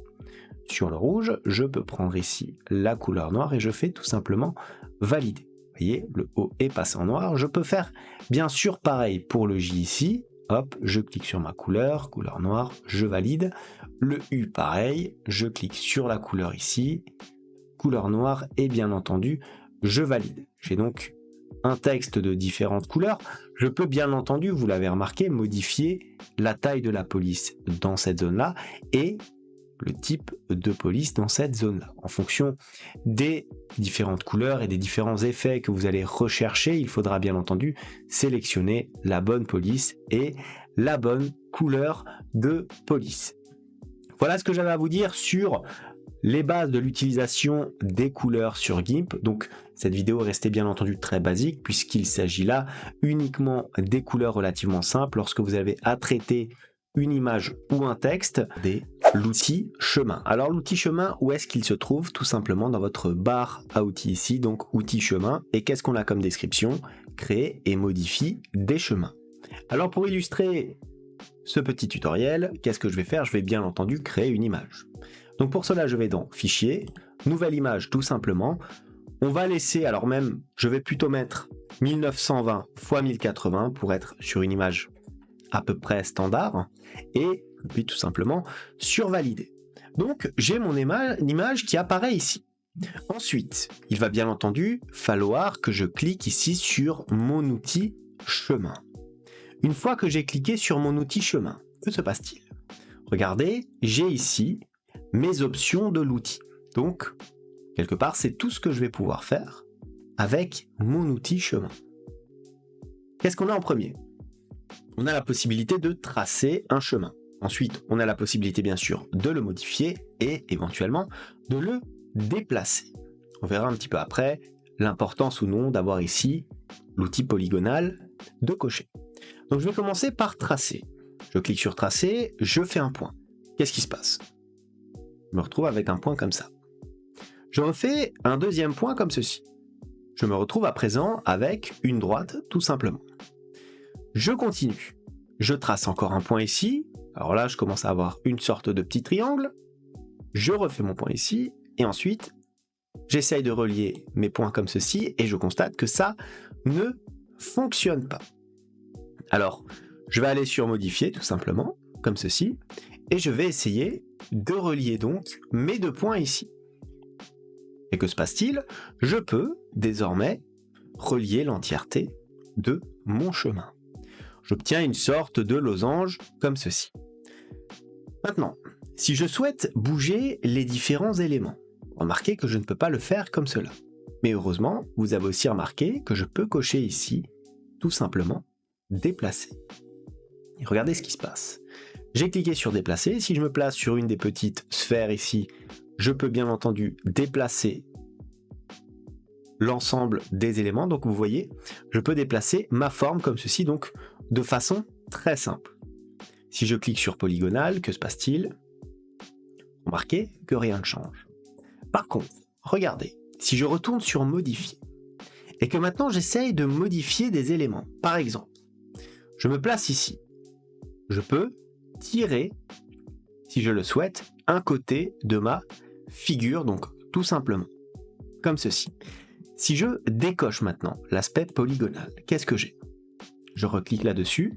Speaker 1: sur le rouge, je peux prendre ici la couleur noire et je fais tout simplement valider. Vous voyez, le O est passé en noir. Je peux faire bien sûr pareil pour le J ici. Hop, je clique sur ma couleur, couleur noire, je valide. Le U pareil, je clique sur la couleur ici, couleur noire et bien entendu, je valide. J'ai donc un texte de différentes couleurs. Je peux bien entendu, vous l'avez remarqué, modifier la taille de la police dans cette zone-là et le type de police dans cette zone-là. En fonction des différentes couleurs et des différents effets que vous allez rechercher, il faudra bien entendu sélectionner la bonne police et la bonne couleur de police. Voilà ce que j'avais à vous dire sur les bases de l'utilisation des couleurs sur GIMP. Donc cette vidéo est restée bien entendu très basique puisqu'il s'agit là uniquement des couleurs relativement simples lorsque vous avez à traiter une image ou un texte, l'outil chemin. Alors l'outil chemin, où est-ce qu'il se trouve? Tout simplement dans votre barre à outils ici, donc outil chemin. Et qu'est-ce qu'on a comme description? Créer et modifier des chemins. Alors pour illustrer ce petit tutoriel, qu'est-ce que je vais faire? Je vais bien entendu créer une image. Donc pour cela, je vais dans Fichier, Nouvelle image tout simplement. On va laisser, alors même, je vais plutôt mettre 1920 x 1080 pour être sur une image à peu près standard, et puis tout simplement sur valider. Donc j'ai mon image qui apparaît ici. Ensuite, il va bien entendu falloir que je clique ici sur mon outil chemin. Une fois que j'ai cliqué sur mon outil chemin, que se passe-t-il? Regardez, j'ai ici mes options de l'outil. Donc, quelque part, c'est tout ce que je vais pouvoir faire avec mon outil chemin. Qu'est-ce qu'on a en premier? On a la possibilité de tracer un chemin. Ensuite, on a la possibilité bien sûr de le modifier et éventuellement de le déplacer. On verra un petit peu après l'importance ou non d'avoir ici l'outil polygonal de cocher. Donc je vais commencer par tracer. Je clique sur tracer, je fais un point. Qu'est-ce qui se passe? Je me retrouve avec un point comme ça. Je refais un deuxième point comme ceci. Je me retrouve à présent avec une droite tout simplement. Je continue. Je trace encore un point ici. Alors là, je commence à avoir une sorte de petit triangle. Je refais mon point ici. Et ensuite, j'essaye de relier mes points comme ceci. Et je constate que ça ne fonctionne pas. Alors, je vais aller sur modifier tout simplement, comme ceci. Et je vais essayer de relier donc mes deux points ici. Et que se passe-t-il? Je peux désormais relier l'entièreté de mon chemin. J'obtiens une sorte de losange comme ceci. Maintenant, si je souhaite bouger les différents éléments, remarquez que je ne peux pas le faire comme cela. Mais heureusement, vous avez aussi remarqué que je peux cocher ici, tout simplement, déplacer. Et regardez ce qui se passe. J'ai cliqué sur déplacer. Si je me place sur une des petites sphères ici, je peux bien entendu déplacer l'ensemble des éléments. Donc vous voyez, je peux déplacer ma forme comme ceci, donc de façon très simple. Si je clique sur polygonal, que se passe-t-il? Remarquez que rien ne change. Par contre, regardez, si je retourne sur modifier, et que maintenant j'essaye de modifier des éléments, par exemple, je me place ici, je peux tirer, si je le souhaite, un côté de ma figure, donc tout simplement, comme ceci. Si je décoche maintenant l'aspect polygonal, qu'est-ce que j'ai? Je reclique là-dessus.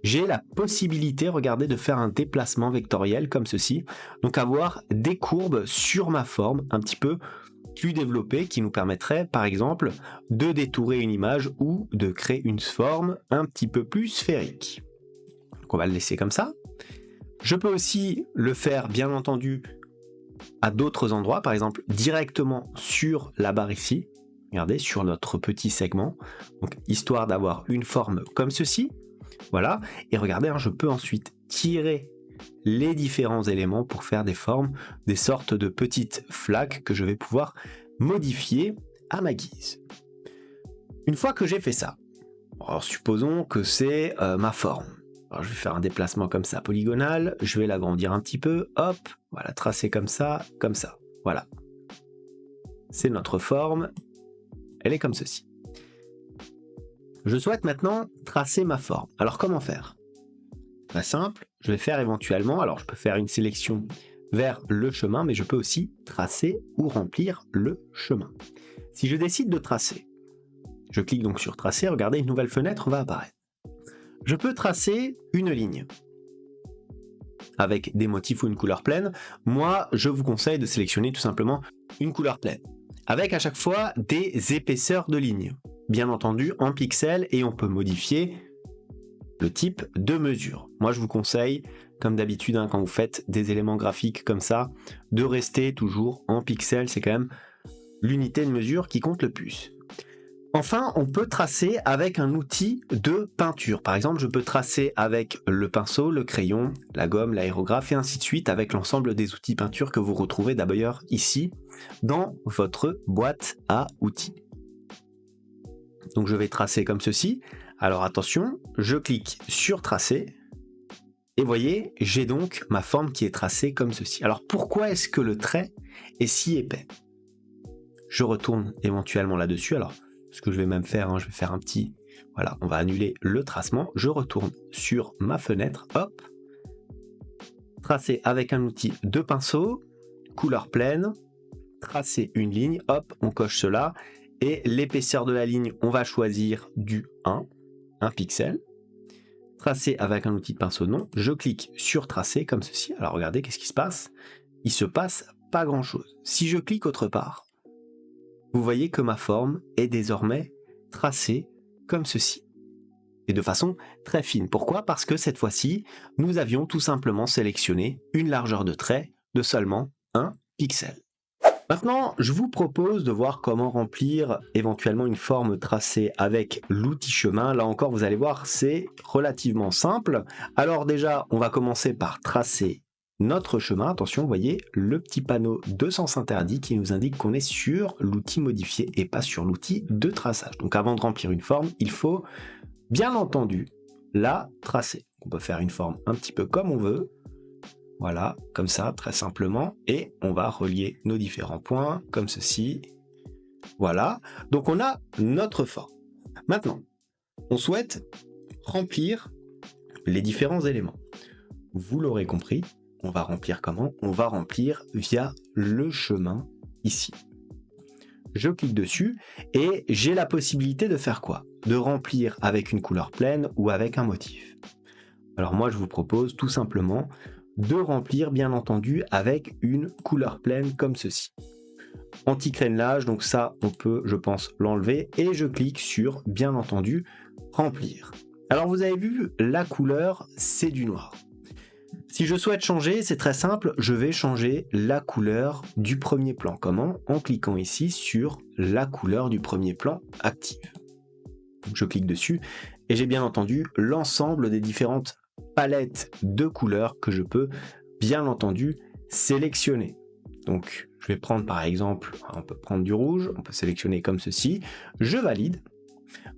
Speaker 1: J'ai la possibilité, regardez, de faire un déplacement vectoriel comme ceci, donc avoir des courbes sur ma forme un petit peu plus développées qui nous permettraient par exemple de détourer une image ou de créer une forme un petit peu plus sphérique. Donc on va le laisser comme ça. Je peux aussi le faire bien entendu à d'autres endroits, par exemple directement sur la barre ici, regardez, sur notre petit segment, donc histoire d'avoir une forme comme ceci. Voilà, et regardez, je peux ensuite tirer les différents éléments pour faire des formes, des sortes de petites flaques que je vais pouvoir modifier à ma guise. Une fois que j'ai fait ça, alors supposons que c'est ma forme. Alors je vais faire un déplacement comme ça, polygonal, je vais l'agrandir un petit peu, hop, voilà, tracer comme ça, voilà. C'est notre forme, elle est comme ceci. Je souhaite maintenant tracer ma forme. Alors comment faire? Très simple, je vais faire éventuellement, alors je peux faire une sélection vers le chemin, mais je peux aussi tracer ou remplir le chemin. Si je décide de tracer, je clique donc sur tracer, regardez, une nouvelle fenêtre va apparaître. Je peux tracer une ligne avec des motifs ou une couleur pleine. Moi, je vous conseille de sélectionner tout simplement une couleur pleine, avec à chaque fois des épaisseurs de ligne. Bien entendu en pixels, et on peut modifier le type de mesure. Moi je vous conseille, comme d'habitude quand vous faites des éléments graphiques comme ça, de rester toujours en pixels, c'est quand même l'unité de mesure qui compte le plus. Enfin, on peut tracer avec un outil de peinture. Par exemple, je peux tracer avec le pinceau, le crayon, la gomme, l'aérographe et ainsi de suite avec l'ensemble des outils peinture que vous retrouvez d'ailleurs ici dans votre boîte à outils. Donc je vais tracer comme ceci. Alors attention, je clique sur tracer et voyez, j'ai donc ma forme qui est tracée comme ceci. Alors pourquoi est-ce que le trait est si épais? Je retourne éventuellement là-dessus. Alors ce que je vais même faire, je vais faire un petit... Voilà, on va annuler le tracement. Je retourne sur ma fenêtre, hop, tracer avec un outil de pinceau, couleur pleine, tracer une ligne, hop, on coche cela. Et l'épaisseur de la ligne, on va choisir du 1 pixel. Tracer avec un outil de pinceau, non. Je clique sur tracer comme ceci. Alors regardez, qu'est-ce qui se passe? Il se passe pas grand-chose. Si je clique autre part, vous voyez que ma forme est désormais tracée comme ceci. Et de façon très fine. Pourquoi? Parce que cette fois-ci, nous avions tout simplement sélectionné une largeur de trait de seulement 1 pixel. Maintenant, je vous propose de voir comment remplir éventuellement une forme tracée avec l'outil chemin. Là encore, vous allez voir, c'est relativement simple. Alors déjà, on va commencer par tracer notre chemin. Attention, vous voyez le petit panneau de sens interdit qui nous indique qu'on est sur l'outil modifié et pas sur l'outil de traçage. Donc avant de remplir une forme, il faut bien entendu la tracer. On peut faire une forme un petit peu comme on veut. Voilà, comme ça, très simplement. Et on va relier nos différents points, comme ceci. Voilà, donc on a notre forme. Maintenant, on souhaite remplir les différents éléments. Vous l'aurez compris, on va remplir comment? On va remplir via le chemin ici. Je clique dessus et j'ai la possibilité de faire quoi? De remplir avec une couleur pleine ou avec un motif. Alors moi, je vous propose tout simplement de remplir bien entendu avec une couleur pleine comme ceci. Anti-crénelage, donc ça on peut je pense l'enlever et je clique sur bien entendu remplir. Alors vous avez vu la couleur c'est du noir. Si je souhaite changer, c'est très simple, je vais changer la couleur du premier plan. Comment? En cliquant ici sur la couleur du premier plan active. Donc je clique dessus et j'ai bien entendu l'ensemble des différentes palettes de couleurs que je peux bien entendu sélectionner. Donc je vais prendre par exemple, on peut prendre du rouge, on peut sélectionner comme ceci, je valide.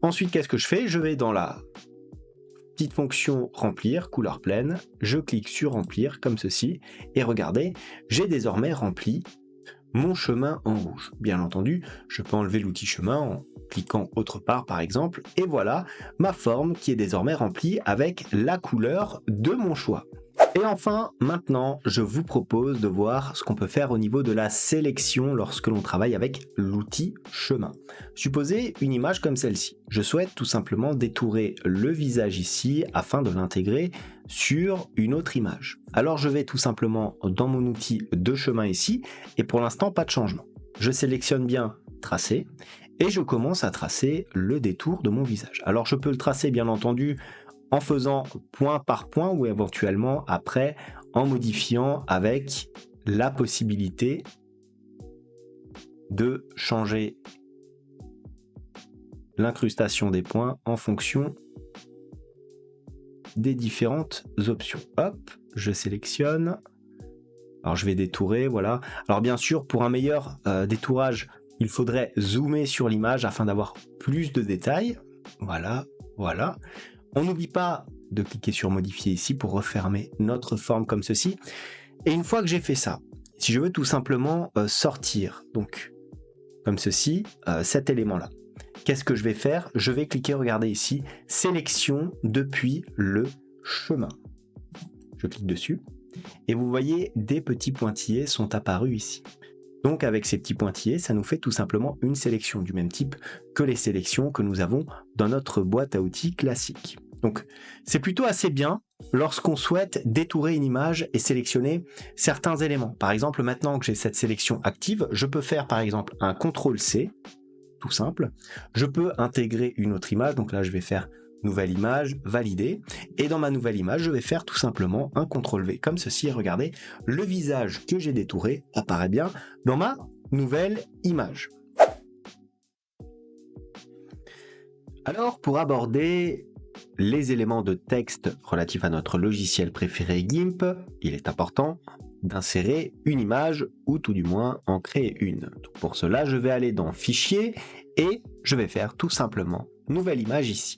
Speaker 1: Ensuite qu'est-ce que je fais? Je vais dans la petite fonction remplir, couleur pleine, je clique sur remplir comme ceci et regardez, j'ai désormais rempli mon chemin en rouge. Bien entendu, je peux enlever l'outil chemin en cliquant autre part par exemple, et voilà ma forme qui est désormais remplie avec la couleur de mon choix. Et enfin, maintenant, je vous propose de voir ce qu'on peut faire au niveau de la sélection lorsque l'on travaille avec l'outil chemin. Supposez une image comme celle-ci. Je souhaite tout simplement détourer le visage ici afin de l'intégrer sur une autre image. Alors je vais tout simplement dans mon outil de chemin ici et pour l'instant pas de changement. Je sélectionne bien tracer et je commence à tracer le détour de mon visage. Alors je peux le tracer bien entendu en faisant point par point ou éventuellement après en modifiant avec la possibilité de changer l'incrustation des points en fonction des différentes options. Hop, je sélectionne. Alors je vais détourer, voilà. Alors bien sûr, pour un meilleur détourage, il faudrait zoomer sur l'image afin d'avoir plus de détails. Voilà, voilà. On n'oublie pas de cliquer sur modifier ici pour refermer notre forme comme ceci. Et une fois que j'ai fait ça, si je veux tout simplement sortir, donc comme ceci, cet élément-là, qu'est-ce que je vais faire? Je vais cliquer, regardez ici, sélection depuis le chemin. Je clique dessus et vous voyez des petits pointillés sont apparus ici. Donc avec ces petits pointillés, ça nous fait tout simplement une sélection du même type que les sélections que nous avons dans notre boîte à outils classique. Donc c'est plutôt assez bien lorsqu'on souhaite détourer une image et sélectionner certains éléments. Par exemple, maintenant que j'ai cette sélection active, je peux faire par exemple un CTRL-C, tout simple. Je peux intégrer une autre image, donc là je vais faire nouvelle image, valider, et dans ma nouvelle image, je vais faire tout simplement un CTRL-V, comme ceci, et regardez, le visage que j'ai détouré apparaît bien dans ma nouvelle image. Alors, pour aborder les éléments de texte relatifs à notre logiciel préféré GIMP, il est important d'insérer une image, ou tout du moins en créer une. Donc pour cela, je vais aller dans Fichier, et je vais faire tout simplement Nouvelle image ici.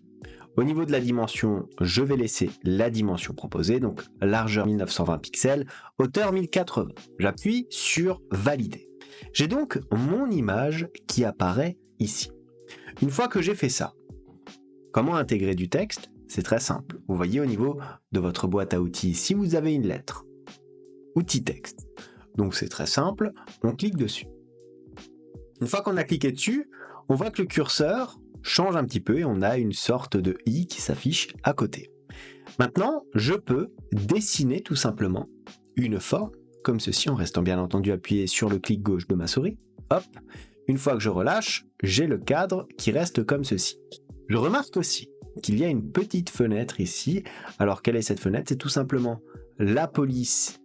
Speaker 1: Au niveau de la dimension, je vais laisser la dimension proposée, donc largeur 1920 pixels, hauteur 1080. J'appuie sur Valider. J'ai donc mon image qui apparaît ici. Une fois que j'ai fait ça, comment intégrer du texte? C'est très simple. Vous voyez au niveau de votre boîte à outils ici, vous avez une lettre. Outil texte. Donc c'est très simple, on clique dessus. Une fois qu'on a cliqué dessus, on voit que le curseur change un petit peu et on a une sorte de i qui s'affiche à côté. Maintenant, je peux dessiner tout simplement une forme comme ceci en restant bien entendu appuyé sur le clic gauche de ma souris. Hop, une fois que je relâche, j'ai le cadre qui reste comme ceci. Je remarque aussi qu'il y a une petite fenêtre ici. Alors quelle est cette fenêtre? C'est tout simplement la police,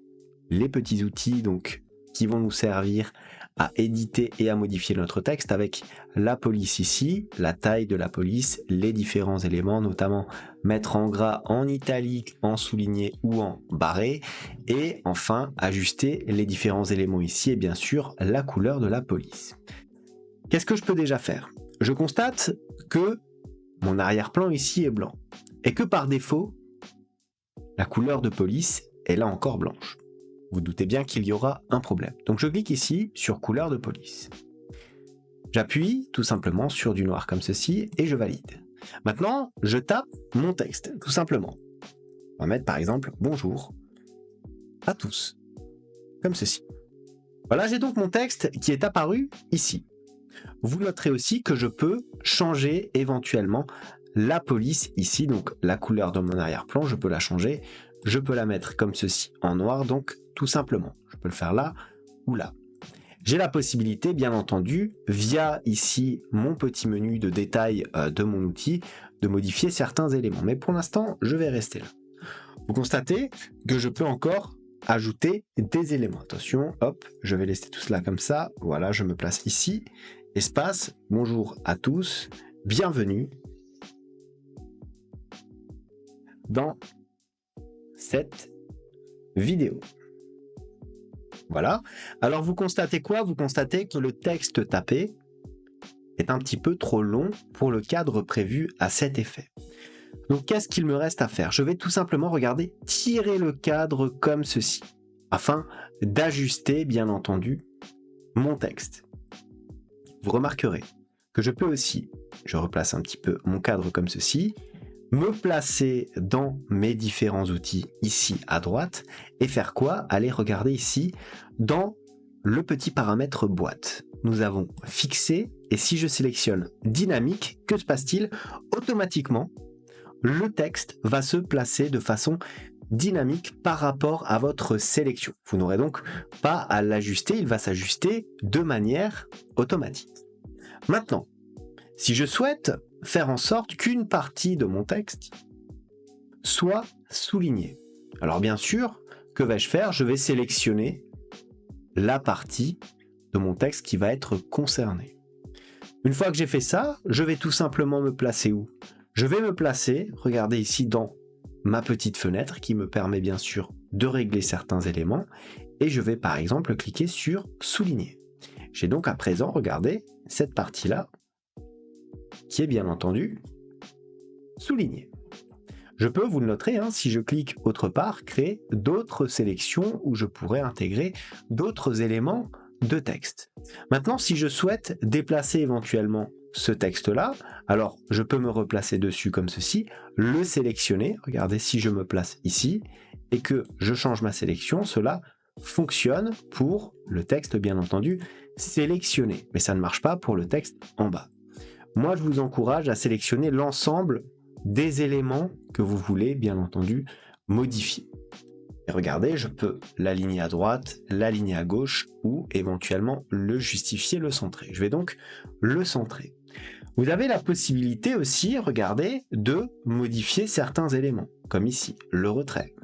Speaker 1: les petits outils donc qui vont nous servir à éditer et à modifier notre texte avec la police ici, la taille de la police, les différents éléments, notamment mettre en gras, en italique, en souligné ou en barré, et enfin ajuster les différents éléments ici et bien sûr la couleur de la police. Qu'est-ce que je peux déjà faire? Je constate que mon arrière-plan ici est blanc et que par défaut, la couleur de police est là encore blanche. Vous doutez bien qu'il y aura un problème. Donc je clique ici sur couleur de police. J'appuie tout simplement sur du noir comme ceci et je valide. Maintenant, je tape mon texte, tout simplement. On va mettre par exemple bonjour à tous, comme ceci. Voilà, j'ai donc mon texte qui est apparu ici. Vous noterez aussi que je peux changer éventuellement la police ici, donc la couleur de mon arrière-plan, je peux la changer. Je peux la mettre comme ceci en noir, donc tout simplement. Je peux le faire là ou là. J'ai la possibilité, bien entendu, via ici mon petit menu de détail de mon outil, de modifier certains éléments. Mais pour l'instant, je vais rester là. Vous constatez que je peux encore ajouter des éléments. Attention, hop, je vais laisser tout cela comme ça. Voilà, je me place ici. Espace, bonjour à tous, bienvenue dans cette vidéo. Voilà. Alors vous constatez quoi? Vous constatez que le texte tapé est un petit peu trop long pour le cadre prévu à cet effet. Donc qu'est-ce qu'il me reste à faire? Je vais tout simplement, regarder, tirer le cadre comme ceci, afin d'ajuster bien entendu mon texte. Vous remarquerez que je peux aussi, je replace un petit peu mon cadre comme ceci, me placer dans mes différents outils ici à droite et faire quoi? Aller regarder ici dans le petit paramètre boîte. Nous avons fixé et si je sélectionne dynamique, que se passe-t-il? Automatiquement, le texte va se placer de façon dynamique par rapport à votre sélection. Vous n'aurez donc pas à l'ajuster, il va s'ajuster de manière automatique. Maintenant, si je souhaite faire en sorte qu'une partie de mon texte soit soulignée, alors bien sûr, que vais-je faire? Je vais sélectionner la partie de mon texte qui va être concernée. Une fois que j'ai fait ça, je vais tout simplement me placer où? Je vais me placer, regardez ici dans ma petite fenêtre qui me permet bien sûr de régler certains éléments et je vais par exemple cliquer sur souligner. J'ai donc à présent, regardez, cette partie-là qui est bien entendu soulignée. Je peux, vous le noterez, si je clique autre part, créer d'autres sélections où je pourrais intégrer d'autres éléments de texte. Maintenant, si je souhaite déplacer éventuellement ce texte-là, alors je peux me replacer dessus comme ceci, le sélectionner, regardez si je me place ici, et que je change ma sélection, cela fonctionne pour le texte bien entendu sélectionné, mais ça ne marche pas pour le texte en bas. Moi je vous encourage à sélectionner l'ensemble des éléments que vous voulez bien entendu modifier. Et regardez, je peux l'aligner à droite, l'aligner à gauche ou éventuellement le justifier, le centrer. Je vais donc le centrer. Vous avez la possibilité aussi, regardez, de modifier certains éléments, comme ici, le retrait.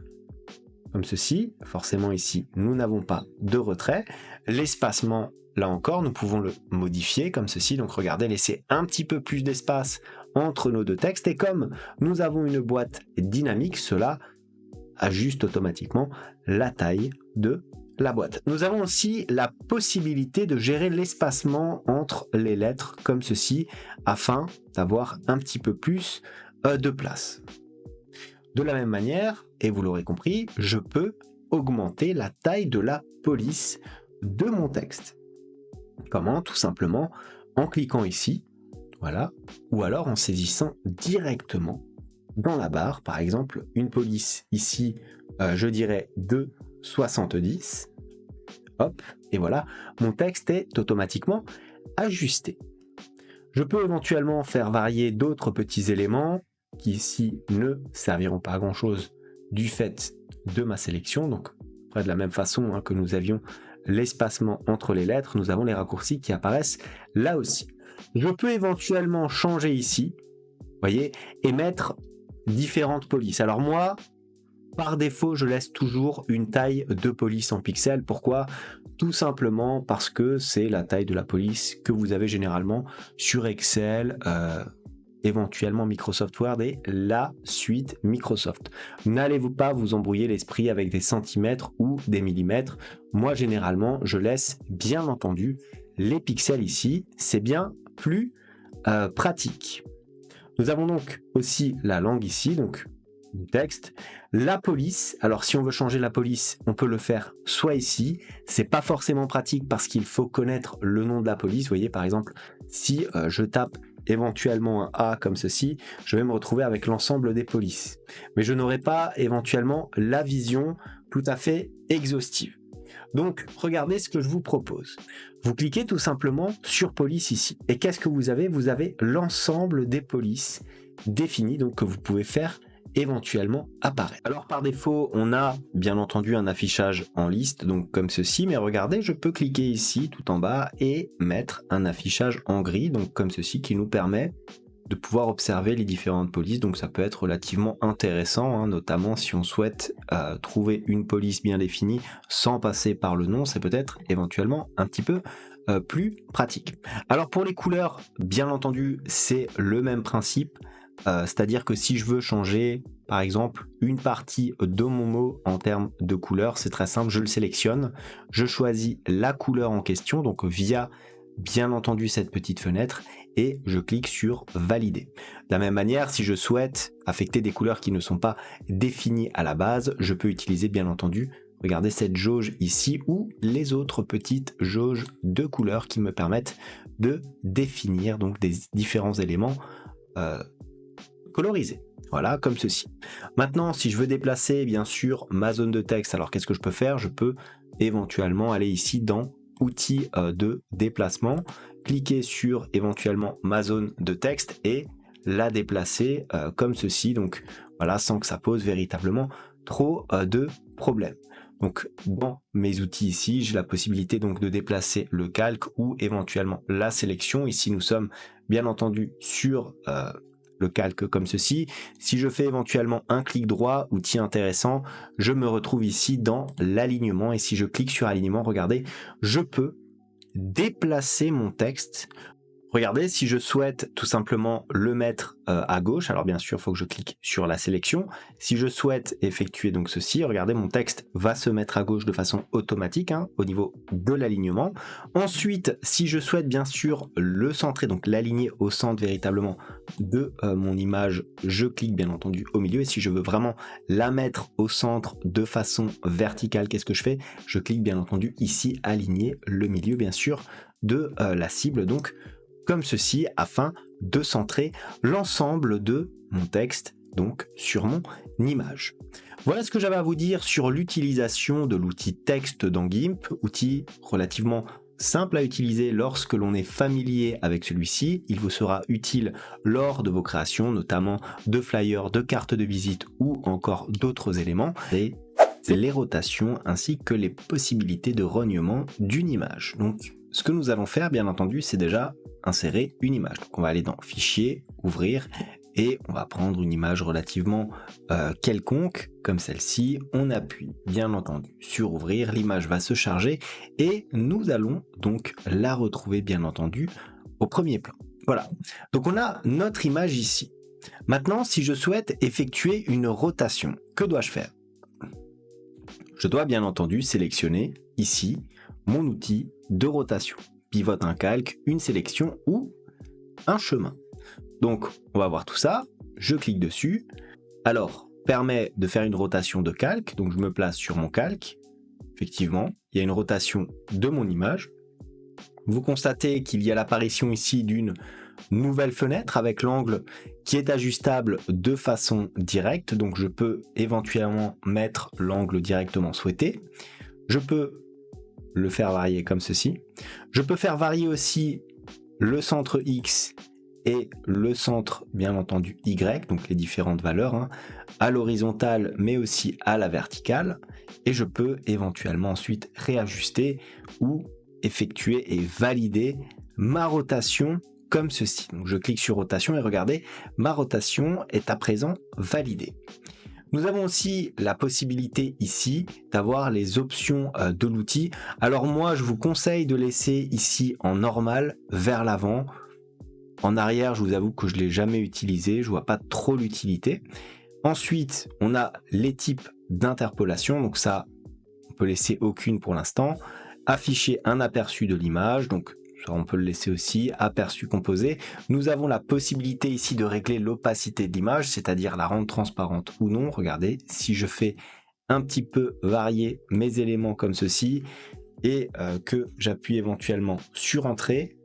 Speaker 1: Comme ceci, forcément ici, nous n'avons pas de retrait. L'espacement, là encore, nous pouvons le modifier comme ceci. Donc regardez, laisser un petit peu plus d'espace entre nos deux textes. Et comme nous avons une boîte dynamique, cela ajuste automatiquement la taille de la boîte. Nous avons aussi la possibilité de gérer l'espacement entre les lettres comme ceci afin d'avoir un petit peu plus de place. De la même manière, et vous l'aurez compris, je peux augmenter la taille de la police de mon texte. Comment? Tout simplement en cliquant ici, voilà, ou alors en saisissant directement dans la barre, par exemple, une police ici, je dirais de 70, hop, et voilà, mon texte est automatiquement ajusté. Je peux éventuellement faire varier d'autres petits éléments qui ici ne serviront pas à grand chose du fait de ma sélection, donc après de la même façon que nous avions l'espacement entre les lettres, nous avons les raccourcis qui apparaissent là aussi. Je peux éventuellement changer ici, vous voyez, et mettre différentes polices. Alors moi, par défaut, je laisse toujours une taille de police en pixels. Pourquoi? Tout simplement parce que c'est la taille de la police que vous avez généralement sur Excel, éventuellement Microsoft Word et la suite Microsoft. N'allez-vous pas vous embrouiller l'esprit avec des centimètres ou des millimètres. Moi, généralement, je laisse bien entendu les pixels ici. C'est bien plus pratique. Nous avons donc aussi la langue ici, donc du texte. La police, alors si on veut changer la police, on peut le faire soit ici. C'est pas forcément pratique parce qu'il faut connaître le nom de la police. Vous voyez, par exemple, si je tape éventuellement un A comme ceci, je vais me retrouver avec l'ensemble des polices. Mais je n'aurai pas éventuellement la vision tout à fait exhaustive. Donc, regardez ce que je vous propose. Vous cliquez tout simplement sur police ici. Et qu'est-ce que vous avez? Vous avez l'ensemble des polices définies, donc que vous pouvez faire éventuellement apparaître. Alors par défaut, on a bien entendu un affichage en liste, donc comme ceci, mais regardez, je peux cliquer ici tout en bas et mettre un affichage en gris, donc comme ceci, qui nous permet de pouvoir observer les différentes polices. Donc ça peut être relativement intéressant, notamment si on souhaite trouver une police bien définie sans passer par le nom, c'est peut-être éventuellement un petit peu plus pratique. Alors pour les couleurs, bien entendu, c'est le même principe. C'est-à-dire que si je veux changer par exemple une partie de mon mot en termes de couleur, c'est très simple, je le sélectionne, je choisis la couleur en question, donc via bien entendu cette petite fenêtre, et je clique sur valider. De la même manière, si je souhaite affecter des couleurs qui ne sont pas définies à la base, je peux utiliser bien entendu, regardez cette jauge ici, ou les autres petites jauges de couleurs qui me permettent de définir donc des différents éléments colorisés. Voilà, comme ceci. Maintenant, si je veux déplacer, bien sûr, ma zone de texte, alors qu'est-ce que je peux faire? Je peux éventuellement aller ici dans outils de déplacement, cliquer sur éventuellement ma zone de texte et la déplacer comme ceci. Donc voilà, sans que ça pose véritablement trop de problèmes. Donc dans mes outils ici, j'ai la possibilité donc de déplacer le calque ou éventuellement la sélection. Ici, nous sommes bien entendu sur le calque comme ceci. Si je fais éventuellement un clic droit, outil intéressant, je me retrouve ici dans l'alignement et si je clique sur alignement, regardez, je peux déplacer mon texte. Regardez, si je souhaite tout simplement le mettre à gauche, alors bien sûr, il faut que je clique sur la sélection. Si je souhaite effectuer donc ceci, regardez, mon texte va se mettre à gauche de façon automatique au niveau de l'alignement. Ensuite, si je souhaite bien sûr le centrer, donc l'aligner au centre véritablement de mon image, je clique bien entendu au milieu. Et si je veux vraiment la mettre au centre de façon verticale, qu'est-ce que je fais? Je clique bien entendu ici, aligner le milieu bien sûr de la cible. Donc comme ceci afin de centrer l'ensemble de mon texte donc sur mon image. Voilà ce que j'avais à vous dire sur l'utilisation de l'outil texte dans GIMP, outil relativement simple à utiliser lorsque l'on est familier avec celui-ci. Il vous sera utile lors de vos créations, notamment de flyers, de cartes de visite ou encore d'autres éléments, et les rotations ainsi que les possibilités de rognement d'une image. Donc ce que nous allons faire bien entendu, c'est déjà insérer une image. Donc on va aller dans Fichier, Ouvrir, et on va prendre une image relativement quelconque, comme celle-ci. On appuie bien entendu sur Ouvrir, l'image va se charger et nous allons donc la retrouver bien entendu au premier plan. Voilà, donc on a notre image ici. Maintenant, si je souhaite effectuer une rotation, que dois-je faire? Je dois bien entendu sélectionner ici mon outil de rotation. Pivote un calque, une sélection ou un chemin. Donc on va voir tout ça, je clique dessus. Alors, permet de faire une rotation de calque, donc je me place sur mon calque. Effectivement, il y a une rotation de mon image. Vous constatez qu'il y a l'apparition ici d'une nouvelle fenêtre avec l'angle qui est ajustable de façon directe, donc je peux éventuellement mettre l'angle directement souhaité. Je peux le faire varier comme ceci. Je peux faire varier aussi le centre X et le centre bien entendu Y, donc les différentes valeurs, à l'horizontale mais aussi à la verticale, et je peux éventuellement ensuite réajuster ou effectuer et valider ma rotation comme ceci. Donc je clique sur rotation et regardez, ma rotation est à présent validée. Nous avons aussi la possibilité ici d'avoir les options de l'outil. Alors moi, je vous conseille de laisser ici en normal vers l'avant. En arrière, je vous avoue que je ne l'ai jamais utilisé, je vois pas trop l'utilité. Ensuite, on a les types d'interpolation, donc ça, on peut laisser aucune pour l'instant. Afficher un aperçu de l'image, donc ça on peut le laisser aussi, aperçu composé. Nous avons la possibilité ici de régler l'opacité de l'image, c'est-à-dire la rendre transparente ou non. Regardez, si je fais un petit peu varier mes éléments comme ceci, et que j'appuie éventuellement sur Entrée,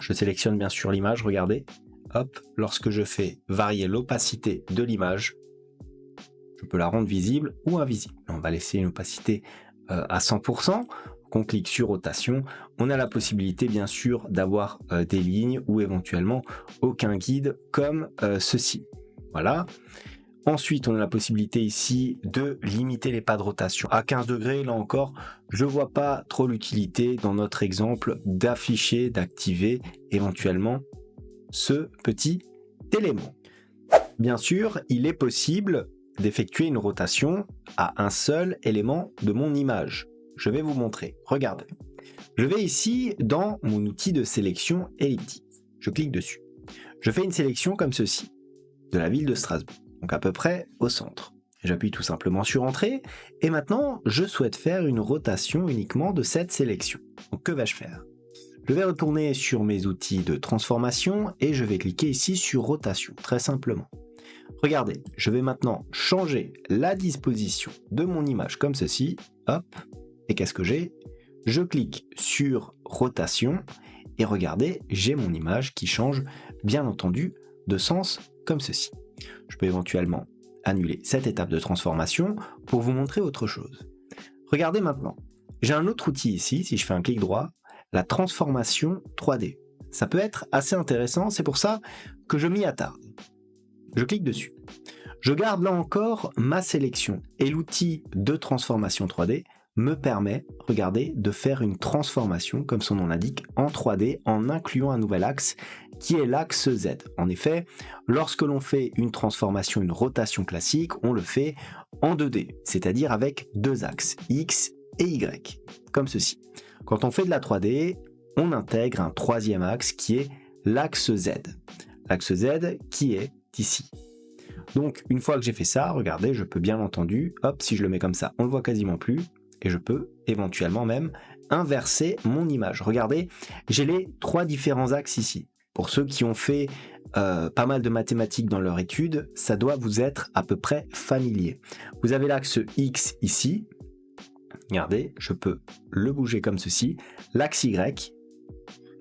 Speaker 1: je sélectionne bien sûr l'image, regardez, hop, lorsque je fais varier l'opacité de l'image, je peux la rendre visible ou invisible. On va laisser une opacité à 100%, qu'on clique sur rotation, on a la possibilité bien sûr d'avoir des lignes ou éventuellement aucun guide comme ceci. Voilà. Ensuite, on a la possibilité ici de limiter les pas de rotation à 15 degrés. Là encore, je vois pas trop l'utilité dans notre exemple d'afficher, d'activer éventuellement ce petit élément. Bien sûr, il est possible d'effectuer une rotation à un seul élément de mon image. Je vais vous montrer. Regardez. Je vais ici dans mon outil de sélection elliptique. Je clique dessus. Je fais une sélection comme ceci, de la ville de Strasbourg, donc à peu près au centre. J'appuie tout simplement sur Entrée, et maintenant, je souhaite faire une rotation uniquement de cette sélection. Donc que vais-je faire? Je vais retourner sur mes outils de transformation, et je vais cliquer ici sur Rotation, très simplement. Regardez, je vais maintenant changer la disposition de mon image comme ceci, hop, et qu'est-ce que j'ai? Je clique sur rotation et regardez, j'ai mon image qui change bien entendu de sens comme ceci. Je peux éventuellement annuler cette étape de transformation pour vous montrer autre chose. Regardez maintenant, j'ai un autre outil ici, si je fais un clic droit, la transformation 3D. Ça peut être assez intéressant, c'est pour ça que je m'y attarde. Je clique dessus. Je garde là encore ma sélection et l'outil de transformation 3D me permet, regardez, de faire une transformation, comme son nom l'indique, en 3D en incluant un nouvel axe qui est l'axe Z. En effet, lorsque l'on fait une transformation, une rotation classique, on le fait en 2D, c'est-à-dire avec deux axes, X et Y, comme ceci. Quand on fait de la 3D, on intègre un troisième axe qui est l'axe Z. L'axe Z qui est ici. Donc, une fois que j'ai fait ça, regardez, je peux bien entendu, hop, si je le mets comme ça, on le voit quasiment plus, et je peux éventuellement même inverser mon image. Regardez, j'ai les trois différents axes ici. Pour ceux qui ont fait pas mal de mathématiques dans leur étude, ça doit vous être à peu près familier. Vous avez l'axe X ici, regardez, je peux le bouger comme ceci, l'axe Y,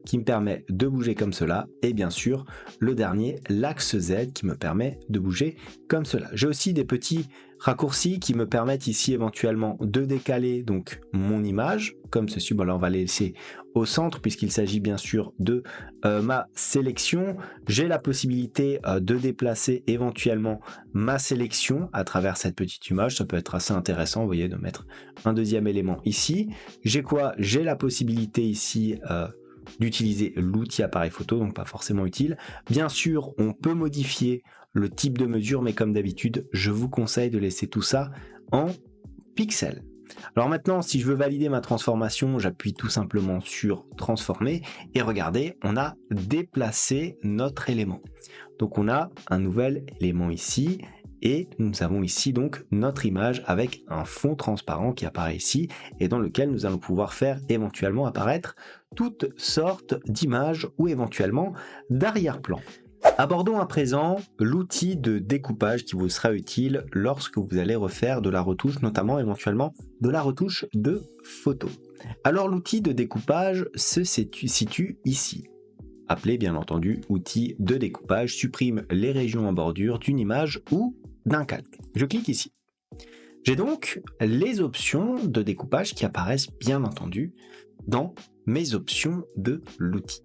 Speaker 1: qui me permet de bouger comme cela, et bien sûr le dernier, l'axe Z, qui me permet de bouger comme cela. J'ai aussi des petits raccourcis qui me permettent ici éventuellement de décaler donc mon image, comme ceci. Bon là on va les laisser au centre puisqu'il s'agit bien sûr de ma sélection. J'ai la possibilité de déplacer éventuellement ma sélection à travers cette petite image, ça peut être assez intéressant, vous voyez, de mettre un deuxième élément ici. J'ai quoi? J'ai la possibilité ici d'utiliser l'outil appareil photo, donc pas forcément utile. Bien sûr, on peut modifier le type de mesure, mais comme d'habitude, je vous conseille de laisser tout ça en pixels. Alors maintenant, si je veux valider ma transformation, j'appuie tout simplement sur transformer et regardez, on a déplacé notre élément. Donc on a un nouvel élément ici et nous avons ici donc notre image avec un fond transparent qui apparaît ici et dans lequel nous allons pouvoir faire éventuellement apparaître toutes sortes d'images ou éventuellement d'arrière-plan. Abordons à présent l'outil de découpage qui vous sera utile lorsque vous allez refaire de la retouche, notamment éventuellement de la retouche de photos. Alors l'outil de découpage se situe ici. Appelé bien entendu outil de découpage, supprime les régions en bordure d'une image ou d'un calque. Je clique ici. J'ai donc les options de découpage qui apparaissent bien entendu dans mes options de l'outil.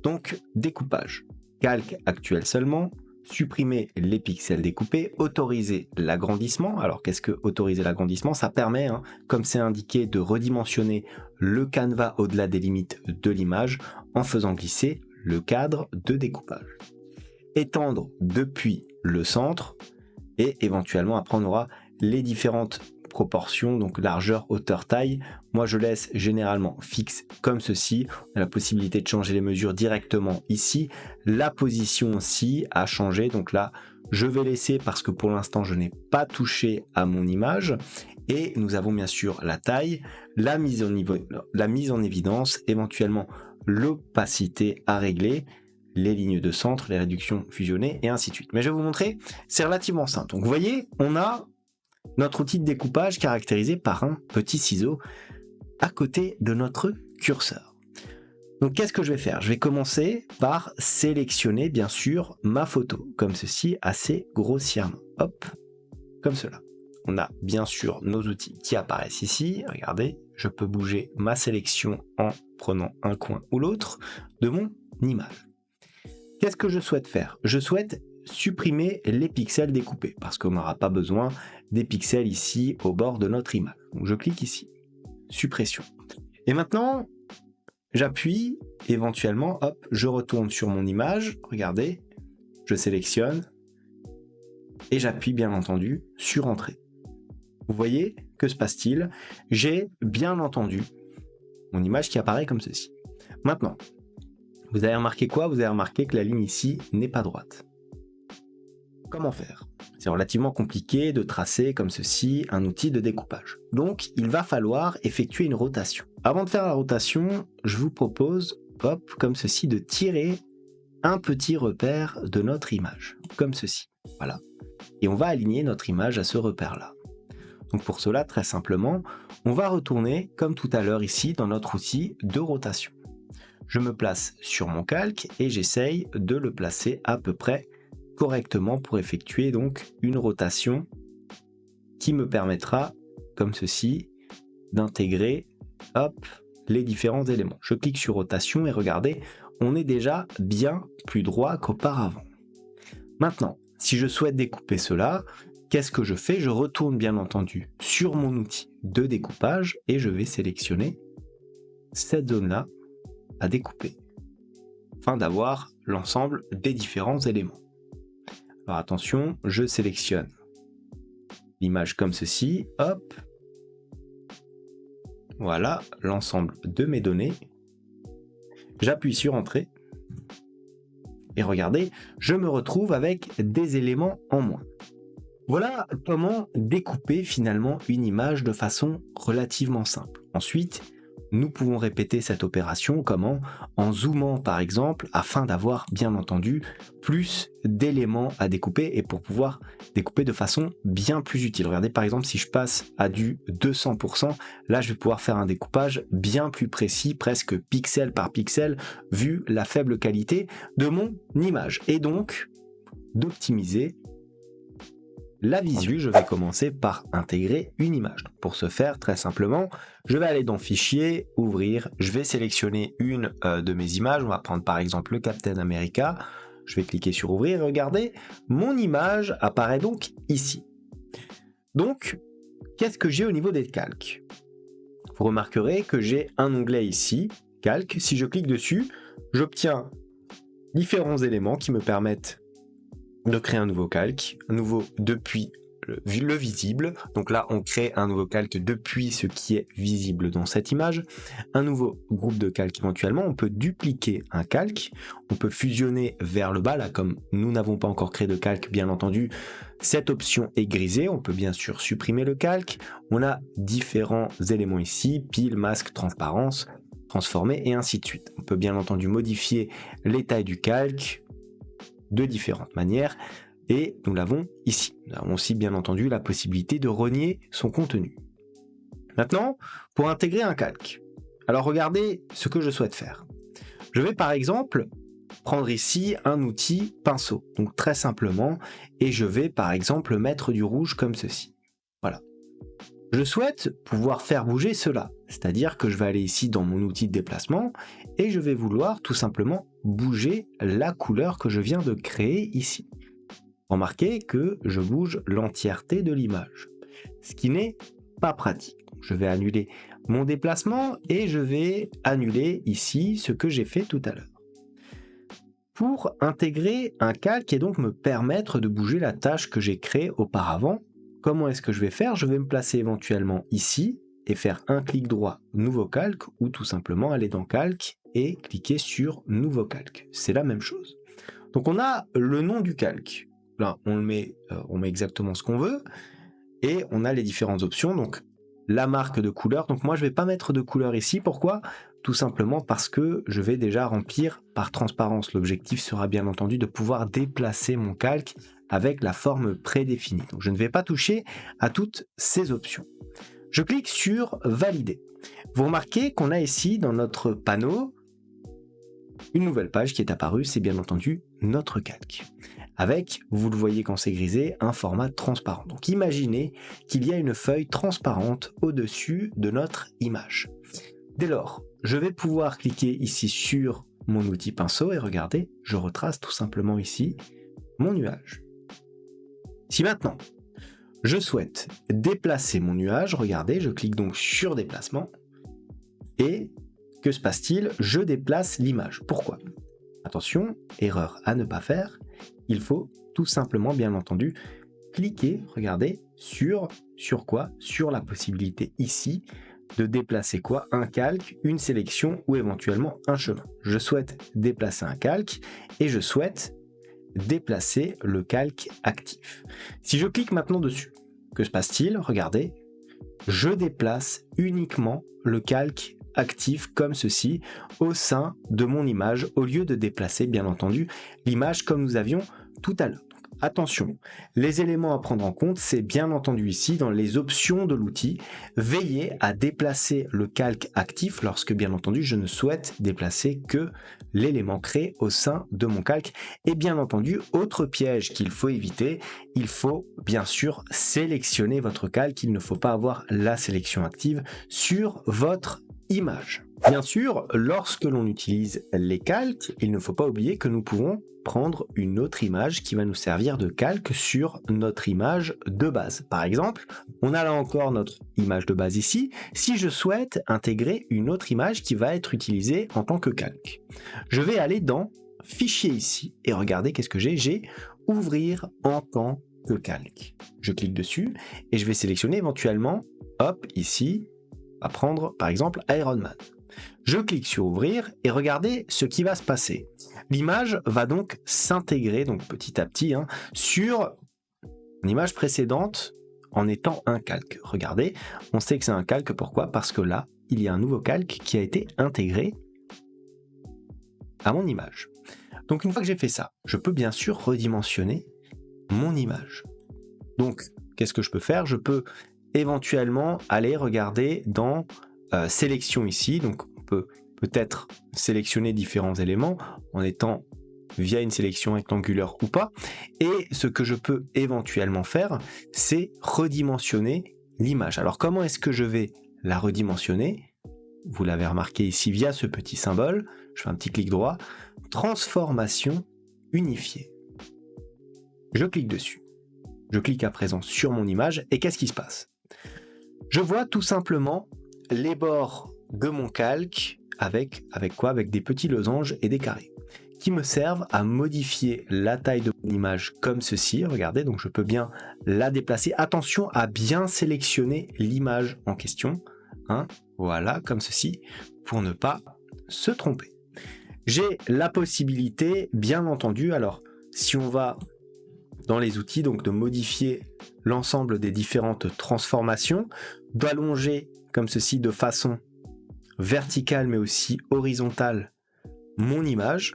Speaker 1: Donc découpage, calque actuel seulement, supprimer les pixels découpés, autoriser l'agrandissement. Alors qu'est-ce que autoriser l'agrandissement? Ça permet, comme c'est indiqué, de redimensionner le canevas au-delà des limites de l'image en faisant glisser le cadre de découpage. Étendre depuis le centre et éventuellement après on aura les différentes proportions, donc largeur, hauteur, taille. Moi je laisse généralement fixe comme ceci. On a la possibilité de changer les mesures directement ici. La position aussi a changé, donc là je vais laisser parce que pour l'instant je n'ai pas touché à mon image. Et nous avons bien sûr la taille, la mise en évidence, éventuellement l'opacité à régler, les lignes de centre, les réductions fusionnées et ainsi de suite. Mais je vais vous montrer, c'est relativement simple. Donc vous voyez, on a notre outil de découpage caractérisé par un petit ciseau à côté de notre curseur. Donc qu'est-ce que je vais faire? Je vais commencer par sélectionner bien sûr ma photo, comme ceci, assez grossièrement. Hop, comme cela. On a bien sûr nos outils qui apparaissent ici. Regardez, je peux bouger ma sélection en prenant un coin ou l'autre de mon image. Qu'est-ce que je souhaite faire? Je souhaite supprimer les pixels découpés parce qu'on n'aura pas besoin des pixels ici au bord de notre image. Donc je clique ici, suppression. Et maintenant, j'appuie éventuellement, hop, je retourne sur mon image, regardez, je sélectionne et j'appuie bien entendu sur Entrée. Vous voyez, que se passe-t-il? J'ai bien entendu mon image qui apparaît comme ceci. Maintenant, vous avez remarqué quoi? Vous avez remarqué que la ligne ici n'est pas droite. Comment faire? C'est relativement compliqué de tracer comme ceci un outil de découpage. Donc, il va falloir effectuer une rotation. Avant de faire la rotation, je vous propose, hop, comme ceci, de tirer un petit repère de notre image, comme ceci. Voilà. Et on va aligner notre image à ce repère-là. Donc pour cela, très simplement, on va retourner, comme tout à l'heure ici, dans notre outil de rotation. Je me place sur mon calque et j'essaye de le placer à peu près
Speaker 2: correctement pour effectuer donc une rotation qui me permettra, comme ceci, d'intégrer les différents éléments. Je clique sur rotation et regardez, on est déjà bien plus droit qu'auparavant. Maintenant, si je souhaite découper cela, qu'est-ce que je fais? Je retourne bien entendu sur mon outil de découpage et je vais sélectionner cette zone-là à découper, afin d'avoir l'ensemble des différents éléments. Alors attention, je sélectionne l'image comme ceci, hop, voilà l'ensemble de mes données. J'appuie sur Entrée et regardez, je me retrouve avec des éléments en moins. Voilà comment découper finalement une image de façon relativement simple. Ensuite, nous pouvons répéter cette opération comment? En zoomant par exemple, afin d'avoir bien entendu plus d'éléments à découper et pour pouvoir découper de façon bien plus utile. Regardez par exemple si je passe à du 200%, là je vais pouvoir faire un découpage bien plus précis, presque pixel par pixel, vu la faible qualité de mon image. Et donc, d'optimiser la visu, je vais commencer par intégrer une image. Donc, pour ce faire, très simplement, je vais aller dans Fichier, Ouvrir, je vais sélectionner une de mes images. On va prendre par exemple le Captain America. Je vais cliquer sur Ouvrir. Regardez, mon image apparaît donc ici. Donc, qu'est-ce que j'ai au niveau des calques? Vous remarquerez que j'ai un onglet ici, Calque. Si je clique dessus, j'obtiens différents éléments qui me permettent de créer un nouveau calque, un nouveau depuis le visible. Donc là, on crée un nouveau calque depuis ce qui est visible dans cette image. Un nouveau groupe de calques éventuellement. On peut dupliquer un calque. On peut fusionner vers le bas. Là, comme nous n'avons pas encore créé de calque, bien entendu, cette option est grisée. On peut bien sûr supprimer le calque. On a différents éléments ici, pile, masque, transparence, transformer et ainsi de suite. On peut bien entendu modifier les tailles du calque de différentes manières et nous l'avons ici. Nous avons aussi bien entendu la possibilité de renier son contenu. Maintenant, pour intégrer un calque, alors regardez ce que je souhaite faire. Je vais par exemple prendre ici un outil pinceau, donc très simplement, et je vais par exemple mettre du rouge comme ceci. Voilà. Je souhaite pouvoir faire bouger cela, c'est-à-dire que je vais aller ici dans mon outil de déplacement et je vais vouloir tout simplement bouger la couleur que je viens de créer ici. Remarquez que je bouge l'entièreté de l'image, ce qui n'est pas pratique. Je vais annuler mon déplacement et je vais annuler ici ce que j'ai fait tout à l'heure. Pour intégrer un calque et donc me permettre de bouger la tâche que j'ai créée auparavant, comment est-ce que je vais faire? Je vais me placer éventuellement ici et faire un clic droit Nouveau calque ou tout simplement aller dans Calque et cliquer sur Nouveau calque. C'est la même chose. Donc on a le nom du calque. Là, on met exactement ce qu'on veut et on a les différentes options. Donc la marque de couleur. Donc moi je vais pas mettre de couleur ici. Pourquoi? Tout simplement parce que je vais déjà remplir par transparence. L'objectif sera bien entendu de pouvoir déplacer mon calque avec la forme prédéfinie. Donc je ne vais pas toucher à toutes ces options. Je clique sur Valider. Vous remarquez qu'on a ici dans notre panneau une nouvelle page qui est apparue, c'est bien entendu notre calque. Avec, vous le voyez quand c'est grisé, un format transparent. Donc imaginez qu'il y a une feuille transparente au-dessus de notre image. Dès lors, je vais pouvoir cliquer ici sur mon outil pinceau et regardez, je retrace tout simplement ici mon nuage. Si maintenant, je souhaite déplacer mon nuage, regardez, je clique donc sur déplacement et que se passe-t-il? Je déplace l'image. Pourquoi? Attention, erreur à ne pas faire, il faut tout simplement, bien entendu, cliquer, regardez, sur quoi? Sur la possibilité ici de déplacer quoi? Un calque, une sélection ou éventuellement un chemin. Je souhaite déplacer un calque et je souhaite déplacer le calque actif. Si je clique maintenant dessus, que se passe-t-il? Regardez, je déplace uniquement le calque actif comme ceci au sein de mon image au lieu de déplacer bien entendu l'image comme nous avions tout à l'heure.
Speaker 1: Attention, les éléments à prendre en compte, c'est bien entendu ici dans les options de l'outil. Veillez à déplacer le calque actif lorsque bien entendu je ne souhaite déplacer que l'élément créé au sein de mon calque. Et bien entendu, autre piège qu'il faut éviter, il faut bien sûr sélectionner votre calque. Il ne faut pas avoir la sélection active sur votre image. Bien sûr, lorsque l'on utilise les calques, il ne faut pas oublier que nous pouvons prendre une autre image qui va nous servir de calque sur notre image de base. Par exemple, on a là encore notre image de base ici. Si je souhaite intégrer une autre image qui va être utilisée en tant que calque, je vais aller dans Fichier ici et regardez qu'est-ce que j'ai Ouvrir en tant que calque. Je clique dessus et je vais sélectionner éventuellement, hop, ici, à prendre par exemple Iron Man. Je clique sur ouvrir et regardez ce qui va se passer. L'image va donc s'intégrer donc petit à petit sur l'image précédente en étant un calque. Regardez, on sait que c'est un calque, pourquoi? Parce que là, il y a un nouveau calque qui a été intégré à mon image. Donc une fois que j'ai fait ça, je peux bien sûr redimensionner mon image. Donc qu'est-ce que je peux faire? Je peux éventuellement aller regarder dans sélection ici, donc on peut peut-être sélectionner différents éléments en étant via une sélection rectangulaire ou pas, et ce que je peux éventuellement faire, c'est redimensionner l'image. Alors comment est-ce que je vais la redimensionner? Vous l'avez remarqué ici via ce petit symbole, je fais un petit clic droit, transformation unifiée. Je clique dessus. Je clique à présent sur mon image et qu'est-ce qui se passe? Je vois tout simplement les bords de mon calque avec quoi? Avec des petits losanges et des carrés qui me servent à modifier la taille de mon image comme ceci. Regardez, donc je peux bien la déplacer. Attention à bien sélectionner l'image en question. Voilà, comme ceci, pour ne pas se tromper. J'ai la possibilité, bien entendu, alors si on va dans les outils, donc de modifier l'ensemble des différentes transformations, d'allonger comme ceci de façon verticale mais aussi horizontale mon image,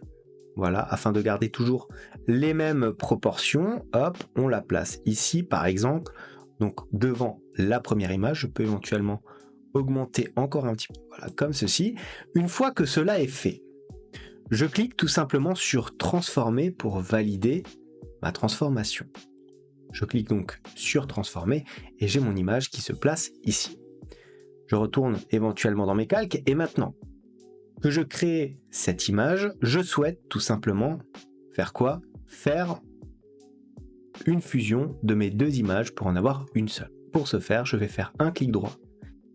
Speaker 1: voilà, afin de garder toujours les mêmes proportions. Hop, on la place ici par exemple, donc devant la première image. Je peux éventuellement augmenter encore un petit peu, voilà, comme ceci. Une fois que cela est fait, je clique tout simplement sur transformer pour valider ma transformation. Je clique donc sur transformer et j'ai mon image qui se place ici. Je retourne éventuellement dans mes calques et maintenant que je crée cette image, je souhaite tout simplement faire quoi? Faire une fusion de mes deux images pour en avoir une seule. Pour ce faire, je vais faire un clic droit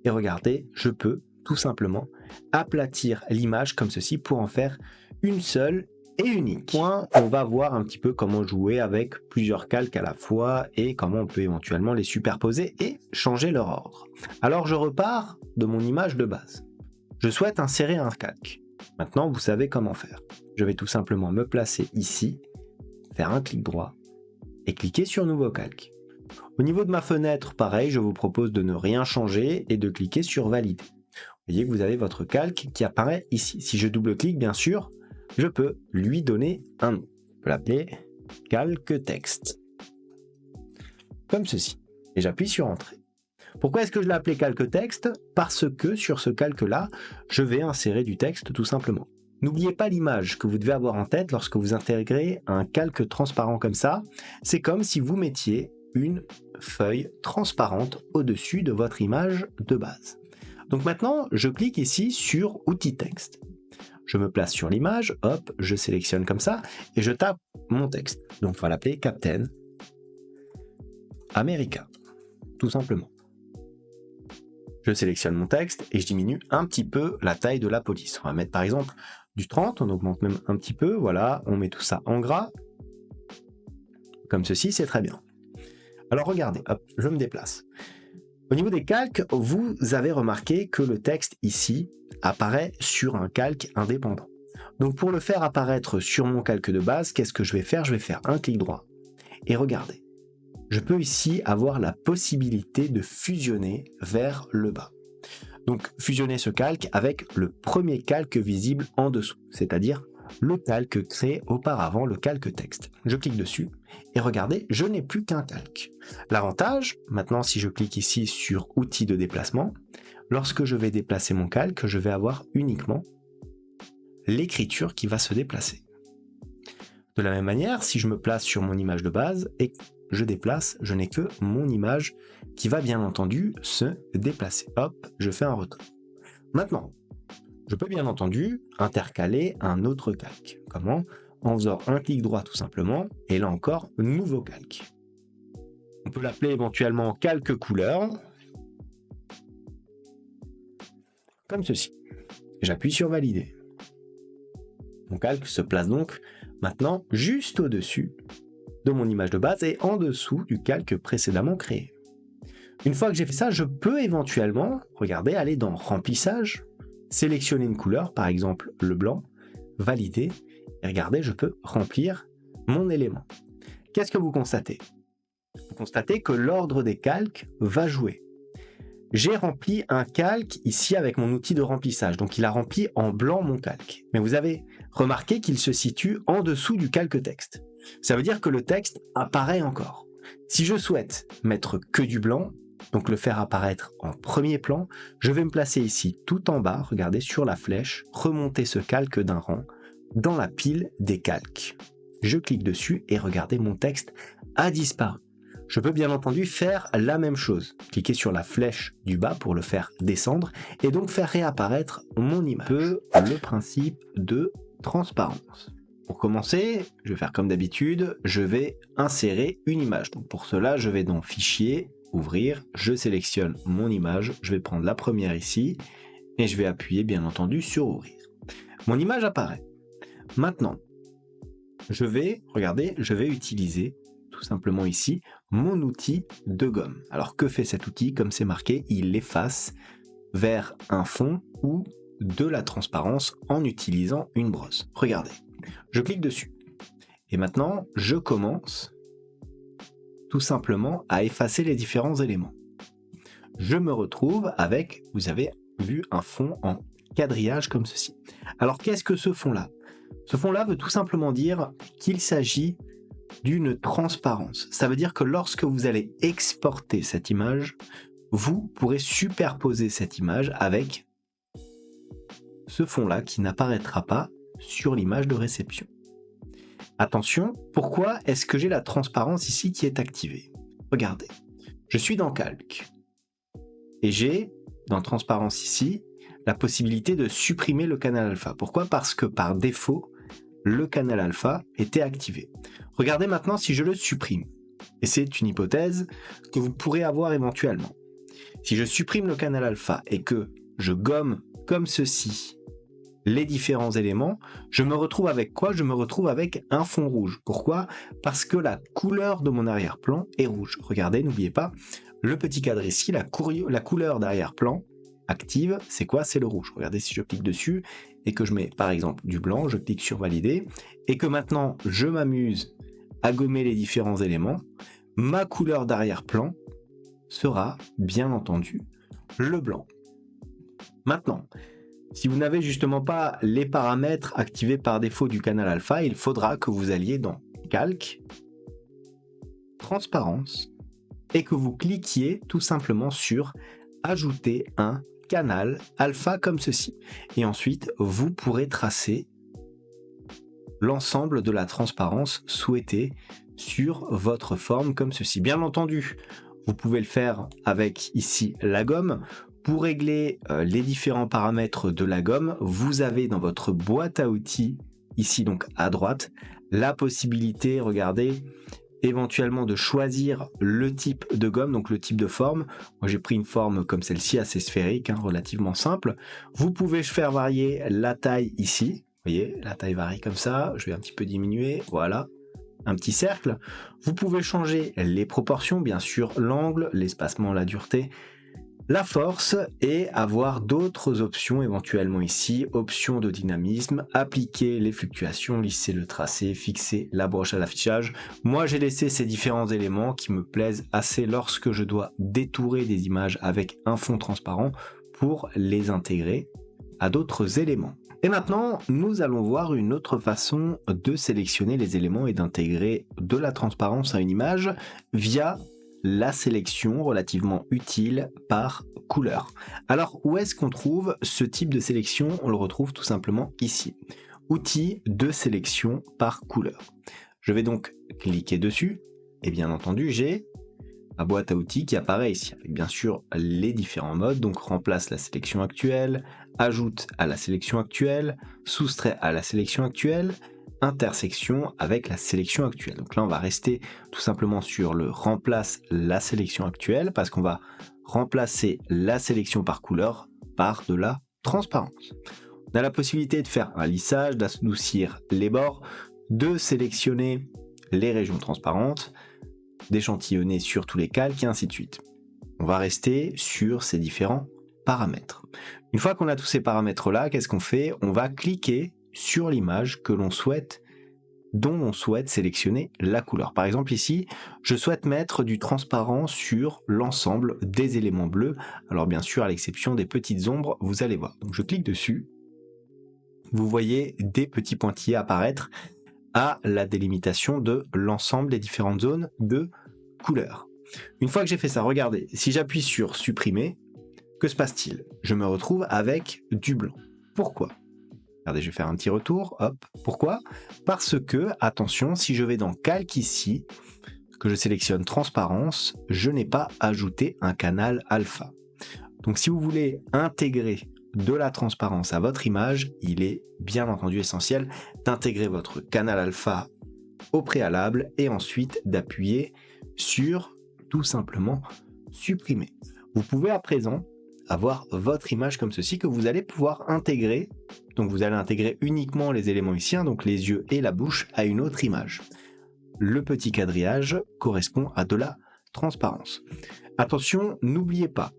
Speaker 1: et regardez, je peux tout simplement aplatir l'image comme ceci pour en faire une seule et unique. On va voir un petit peu comment jouer avec plusieurs calques à la fois et comment on peut éventuellement les superposer et changer leur ordre. Alors je repars de mon image de base. Je souhaite insérer un calque. Maintenant, vous savez comment faire. Je vais tout simplement me placer ici, faire un clic droit et cliquer sur Nouveau calque. Au niveau de ma fenêtre, pareil, je vous propose de ne rien changer et de cliquer sur Valider. Vous voyez que vous avez votre calque qui apparaît ici. Si je double-clique, bien sûr, je peux lui donner un nom. Je peux l'appeler calque texte. Comme ceci. Et j'appuie sur Entrée. Pourquoi est-ce que je l'ai appelé calque texte? Parce que sur ce calque-là, je vais insérer du texte tout simplement. N'oubliez pas l'image que vous devez avoir en tête lorsque vous intégrez un calque transparent comme ça. C'est comme si vous mettiez une feuille transparente au-dessus de votre image de base. Donc maintenant, je clique ici sur Outils texte. Je me place sur l'image, hop, je sélectionne comme ça et je tape mon texte. Donc on va l'appeler Captain America, tout simplement. Je sélectionne mon texte et je diminue un petit peu la taille de la police. On va mettre par exemple du 30, on augmente même un petit peu, voilà, on met tout ça en gras. Comme ceci, c'est très bien. Alors regardez, hop, je me déplace. Au niveau des calques, vous avez remarqué que le texte ici apparaît sur un calque indépendant. Donc pour le faire apparaître sur mon calque de base, qu'est-ce que je vais faire? Je vais faire un clic droit. Et regardez, je peux ici avoir la possibilité de fusionner vers le bas. Donc fusionner ce calque avec le premier calque visible en dessous, c'est-à-dire le calque créé auparavant, le calque texte. Je clique dessus et regardez, je n'ai plus qu'un calque. L'avantage, maintenant si je clique ici sur outils de déplacement, lorsque je vais déplacer mon calque, je vais avoir uniquement l'écriture qui va se déplacer. De la même manière, si je me place sur mon image de base et que je déplace, je n'ai que mon image qui va bien entendu se déplacer. Hop, je fais un retour. Maintenant, je peux bien entendu intercaler un autre calque. Comment? En faisant un clic droit tout simplement, et là encore, nouveau calque. On peut l'appeler éventuellement calque couleur, comme ceci. J'appuie sur valider. Mon calque se place donc maintenant juste au-dessus de mon image de base et en dessous du calque précédemment créé. Une fois que j'ai fait ça, je peux éventuellement, regardez, aller dans remplissage, sélectionner une couleur, par exemple le blanc, valider, et regardez, je peux remplir mon élément. Qu'est-ce que vous constatez? Vous constatez que l'ordre des calques va jouer. J'ai rempli un calque ici avec mon outil de remplissage, donc il a rempli en blanc mon calque. Mais vous avez remarqué qu'il se situe en dessous du calque texte. Ça veut dire que le texte apparaît encore. Si je souhaite mettre que du blanc, donc le faire apparaître en premier plan, je vais me placer ici tout en bas, regardez sur la flèche, remonter ce calque d'un rang dans la pile des calques. Je clique dessus et regardez, mon texte a disparu. Je peux bien entendu faire la même chose, cliquer sur la flèche du bas pour le faire descendre et donc faire réapparaître mon image. Le principe de transparence. Pour commencer, je vais faire comme d'habitude, je vais insérer une image. Donc pour cela, je vais dans Fichier, Ouvrir, je sélectionne mon image, je vais prendre la première ici et je vais appuyer bien entendu sur Ouvrir. Mon image apparaît. Maintenant, regardez, je vais utiliser tout simplement ici mon outil de gomme. Alors que fait cet outil? Comme c'est marqué, il efface vers un fond ou de la transparence en utilisant une brosse. Regardez, je clique dessus et maintenant je commence tout simplement à effacer les différents éléments. Je me retrouve avec, vous avez vu, un fond en quadrillage comme ceci. Alors qu'est-ce que ce fond-là? Ce fond-là veut tout simplement dire qu'il s'agit d'une transparence. Ça veut dire que lorsque vous allez exporter cette image, vous pourrez superposer cette image avec ce fond-là qui n'apparaîtra pas sur l'image de réception. Attention, pourquoi est-ce que j'ai la transparence ici qui est activée? Regardez, je suis dans Calque et j'ai dans Transparence ici la possibilité de supprimer le canal alpha. Pourquoi? Parce que par défaut, le canal alpha était activé. Regardez maintenant si je le supprime. Et c'est une hypothèse que vous pourrez avoir éventuellement. Si je supprime le canal alpha et que je gomme comme ceci les différents éléments, je me retrouve avec quoi? Je me retrouve avec un fond rouge. Pourquoi? Parce que la couleur de mon arrière-plan est rouge. Regardez, n'oubliez pas, le petit cadre ici, la couleur d'arrière-plan active, c'est quoi? C'est le rouge. Regardez, si je clique dessus et que je mets par exemple du blanc, je clique sur valider et que maintenant je m'amuse à gommer les différents éléments, ma couleur d'arrière-plan sera bien entendu le blanc. Maintenant, si vous n'avez justement pas les paramètres activés par défaut du canal alpha, il faudra que vous alliez dans Calque, Transparence et que vous cliquiez tout simplement sur Ajouter un canal alpha comme ceci. Et ensuite, vous pourrez tracer l'ensemble de la transparence souhaitée sur votre forme comme ceci. Bien entendu, vous pouvez le faire avec ici la gomme. Pour régler les différents paramètres de la gomme, vous avez dans votre boîte à outils, ici donc à droite, la possibilité, regardez, éventuellement de choisir le type de gomme, donc le type de forme. Moi j'ai pris une forme comme celle-ci, assez sphérique, relativement simple. Vous pouvez faire varier la taille ici, vous voyez, la taille varie comme ça, je vais un petit peu diminuer, voilà. Un petit cercle. Vous pouvez changer les proportions, bien sûr, l'angle, l'espacement, la dureté, la force et avoir d'autres options éventuellement ici, options de dynamisme, appliquer les fluctuations, lisser le tracé, fixer la broche à l'affichage. Moi j'ai laissé ces différents éléments qui me plaisent assez lorsque je dois détourer des images avec un fond transparent pour les intégrer à d'autres éléments. Et maintenant, nous allons voir une autre façon de sélectionner les éléments et d'intégrer de la transparence à une image via la sélection relativement utile par couleur. Alors, où est-ce qu'on trouve ce type de sélection? On le retrouve tout simplement ici. Outils de sélection par couleur. Je vais donc cliquer dessus et bien entendu, j'ai ma boîte à outils qui apparaît ici, avec bien sûr les différents modes, donc remplace la sélection actuelle, ajoute à la sélection actuelle, soustrait à la sélection actuelle, intersection avec la sélection actuelle. Donc là, on va rester tout simplement sur le remplace la sélection actuelle, parce qu'on va remplacer la sélection par couleur par de la transparence. On a la possibilité de faire un lissage, d'adoucir les bords, de sélectionner les régions transparentes, d'échantillonner sur tous les calques et ainsi de suite. On va rester sur ces différents paramètres. Une fois qu'on a tous ces paramètres là, qu'est-ce qu'on fait? On va cliquer sur l'image que l'on souhaite, dont on souhaite sélectionner la couleur. Par exemple ici, je souhaite mettre du transparent sur l'ensemble des éléments bleus. Alors bien sûr, à l'exception des petites ombres, vous allez voir. Donc je clique dessus. Vous voyez des petits pointillés apparaître à la délimitation de l'ensemble des différentes zones de couleur. Une fois que j'ai fait ça, regardez, si j'appuie sur supprimer, que se passe-t-il? Je me retrouve avec du blanc. Pourquoi? Regardez, je vais faire un petit retour, hop. Pourquoi? Parce que, attention, si je vais dans calque ici, que je sélectionne transparence, je n'ai pas ajouté un canal alpha. Donc si vous voulez intégrer de la transparence à votre image, il est bien entendu essentiel d'intégrer votre canal alpha au préalable et ensuite d'appuyer sur tout simplement supprimer. Vous pouvez à présent avoir votre image comme ceci que vous allez pouvoir intégrer. Donc vous allez intégrer uniquement les éléments ici, donc les yeux et la bouche, à une autre image. Le petit quadrillage correspond à de la transparence. Attention, n'oubliez pas,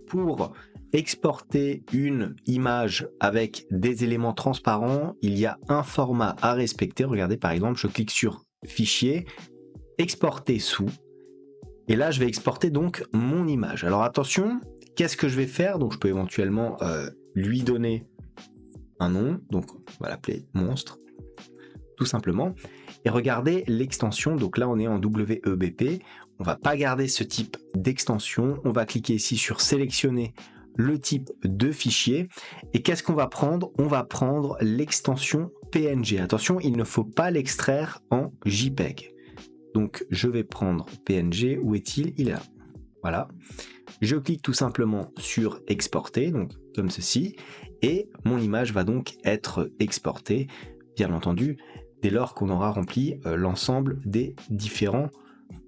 Speaker 1: pour exporter une image avec des éléments transparents, il y a un format à respecter. Regardez, par exemple, je clique sur Fichier, Exporter sous, et là je vais exporter donc mon image. Alors attention, qu'est-ce que je vais faire? Donc je peux éventuellement lui donner un nom, donc on va l'appeler monstre, tout simplement. Et regardez l'extension, donc là on est en WEBP, on va pas garder ce type d'extension, on va cliquer ici sur sélectionner le type de fichier, et qu'est-ce qu'on va prendre? On va prendre l'extension PNG. Attention, il ne faut pas l'extraire en JPEG. Donc je vais prendre PNG, où est-il? Il est là. Voilà. Je clique tout simplement sur exporter, donc comme ceci, et mon image va donc être exportée, bien entendu, dès lors qu'on aura rempli l'ensemble des différents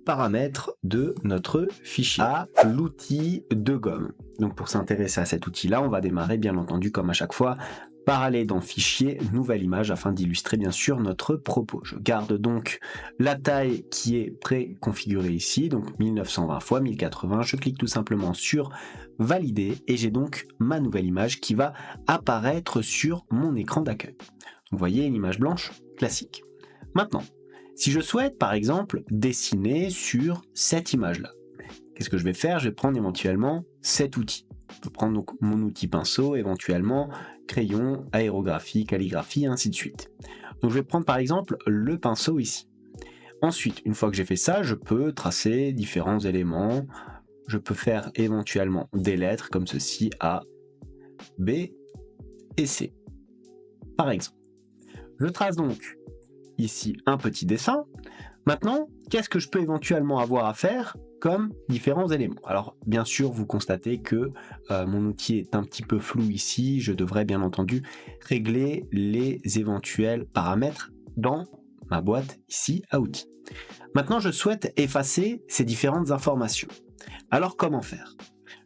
Speaker 1: paramètres de notre fichier. À l'outil de gomme. Donc pour s'intéresser à cet outil-là, on va démarrer bien entendu comme à chaque fois par aller dans Fichier, Nouvelle image, afin d'illustrer bien sûr notre propos. Je garde donc la taille qui est préconfigurée ici, donc 1920 x 1080. Je clique tout simplement sur Valider et j'ai donc ma nouvelle image qui va apparaître sur mon écran d'accueil. Vous voyez, une image blanche classique. Maintenant, si je souhaite par exemple dessiner sur cette image-là, qu'est-ce que je vais faire? Je vais prendre éventuellement cet outil. Je peux prendre donc mon outil pinceau, éventuellement crayon, aérographie, calligraphie, et ainsi de suite. Donc je vais prendre par exemple le pinceau ici. Ensuite, une fois que j'ai fait ça, je peux tracer différents éléments. Je peux faire éventuellement des lettres comme ceci, A, B et C. Par exemple. Je trace donc ici un petit dessin. Maintenant, qu'est-ce que je peux éventuellement avoir à faire comme différents éléments? Alors, bien sûr, vous constatez que mon outil est un petit peu flou ici. Je devrais bien entendu régler les éventuels paramètres dans ma boîte ici à outils. Maintenant, je souhaite effacer ces différentes informations. Alors, comment faire?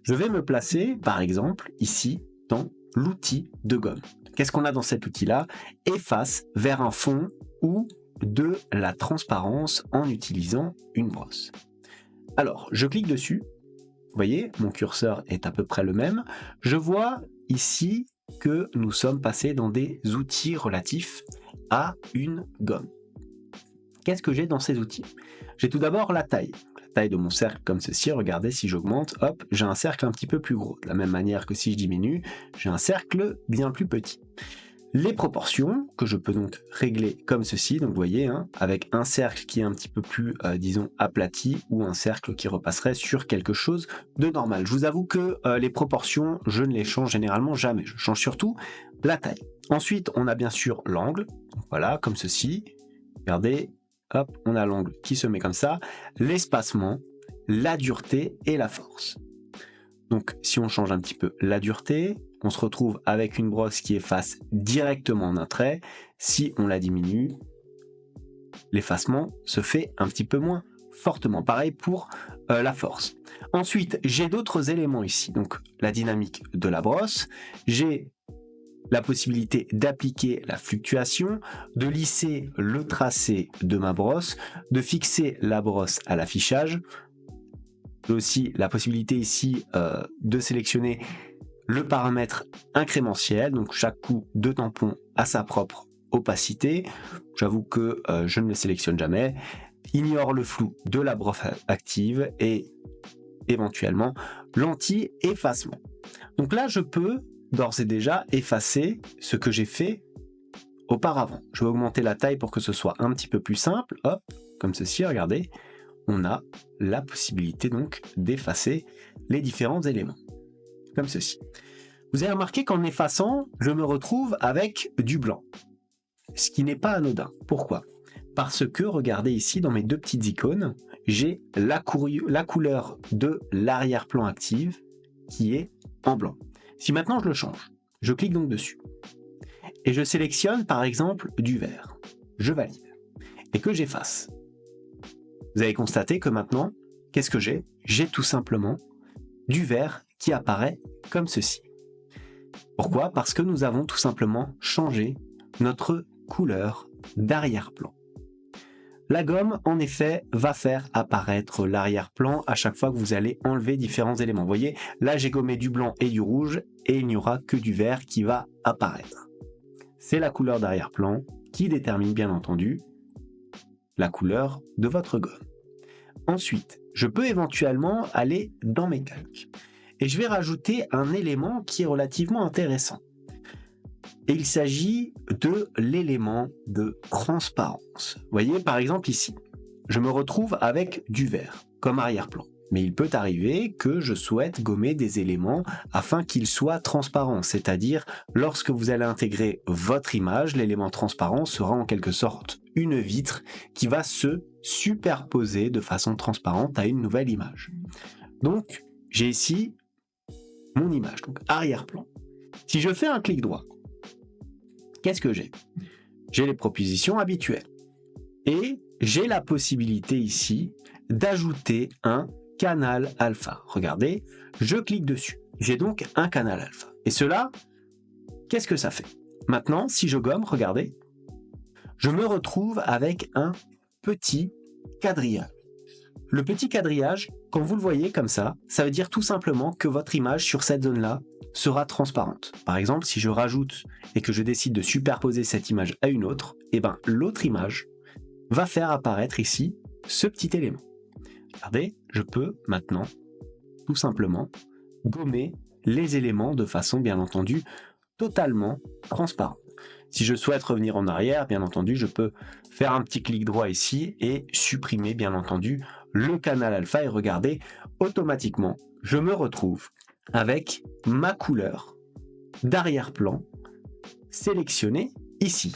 Speaker 1: Je vais me placer, par exemple, ici, dans l'outil de gomme. Qu'est-ce qu'on a dans cet outil-là? Efface vers un fond ou de la transparence en utilisant une brosse. Alors, je clique dessus. Vous voyez, mon curseur est à peu près le même. Je vois ici que nous sommes passés dans des outils relatifs à une gomme. Qu'est-ce que j'ai dans ces outils? J'ai tout d'abord la taille
Speaker 2: taille de mon cercle comme ceci. Regardez, si j'augmente, hop, j'ai un cercle un petit peu plus gros. De la même manière que si je diminue, j'ai un cercle bien plus petit. Les proportions, que je peux donc régler comme ceci, donc vous voyez, hein, avec un cercle qui est un petit peu plus, disons, aplati, ou un cercle qui repasserait sur quelque chose de normal. Je vous avoue que les proportions, je ne les change généralement jamais. Je change surtout la taille. Ensuite, on a bien sûr l'angle, voilà, comme ceci. Regardez, hop, on a l'angle qui se met comme ça, l'espacement, la dureté et la force. Donc, si on change un petit peu la dureté, on se retrouve avec une brosse qui efface directement en un trait. Si on la diminue, l'effacement se fait un petit peu moins fortement. Pareil pour la force. Ensuite, j'ai d'autres éléments ici. Donc, la dynamique de la brosse. J'ai la possibilité d'appliquer la fluctuation, de lisser le tracé de ma brosse, de fixer la brosse à l'affichage. J'ai aussi la possibilité ici de sélectionner le paramètre incrémentiel, donc chaque coup de tampon a sa propre opacité. J'avoue que je ne le sélectionne jamais. Ignore le flou de la brosse active et éventuellement l'anti-effacement. Donc là, je peux d'ores et déjà effacer ce que j'ai fait auparavant. Je vais augmenter la taille pour que ce soit un petit peu plus simple. Hop, comme ceci, regardez. On a la possibilité donc d'effacer les différents éléments. Comme ceci. Vous avez remarqué qu'en effaçant, je me retrouve avec du blanc. Ce qui n'est pas anodin. Pourquoi? Parce que, regardez ici, dans mes deux petites icônes, j'ai la couleur de l'arrière-plan active qui est en blanc. Si maintenant je le change, je clique donc dessus et je sélectionne par exemple du vert. Je valide et que j'efface. Vous avez constaté que maintenant, qu'est-ce que j'ai? J'ai tout simplement du vert qui apparaît comme ceci. Pourquoi? Parce que nous avons tout simplement changé notre couleur d'arrière-plan. La gomme, en effet, va faire apparaître l'arrière-plan à chaque fois que vous allez enlever différents éléments. Vous voyez, là j'ai gommé du blanc et du rouge et il n'y aura que du vert qui va apparaître. C'est la couleur d'arrière-plan qui détermine bien entendu la couleur de votre gomme. Ensuite, je peux éventuellement aller dans mes calques et je vais rajouter un élément qui est relativement intéressant. Et il s'agit de l'élément de transparence. Vous voyez, par exemple ici, je me retrouve avec du vert comme arrière-plan. Mais il peut arriver que je souhaite gommer des éléments afin qu'ils soient transparents. C'est-à-dire, lorsque vous allez intégrer votre image, l'élément transparent sera en quelque sorte une vitre qui va se superposer de façon transparente à une nouvelle image. Donc, j'ai ici mon image, donc arrière-plan. Si je fais un clic droit, qu'est-ce que j'ai? J'ai les propositions habituelles. Et j'ai la possibilité ici d'ajouter un canal alpha. Regardez, je clique dessus. J'ai donc un canal alpha. Et cela, qu'est-ce que ça fait? Maintenant, si je gomme, regardez, je me retrouve avec un petit quadrillage. Le petit quadrillage, quand vous le voyez comme ça veut dire tout simplement que votre image sur cette zone-là sera transparente. Par exemple, si je rajoute et que je décide de superposer cette image à une autre, et ben l'autre image va faire apparaître ici ce petit élément. Regardez, je peux maintenant tout simplement gommer les éléments de façon bien entendu totalement transparente. Si je souhaite revenir en arrière, bien entendu, je peux faire un petit clic droit ici et supprimer bien entendu le canal alpha et regardez, automatiquement, je me retrouve avec ma couleur d'arrière-plan sélectionnée ici.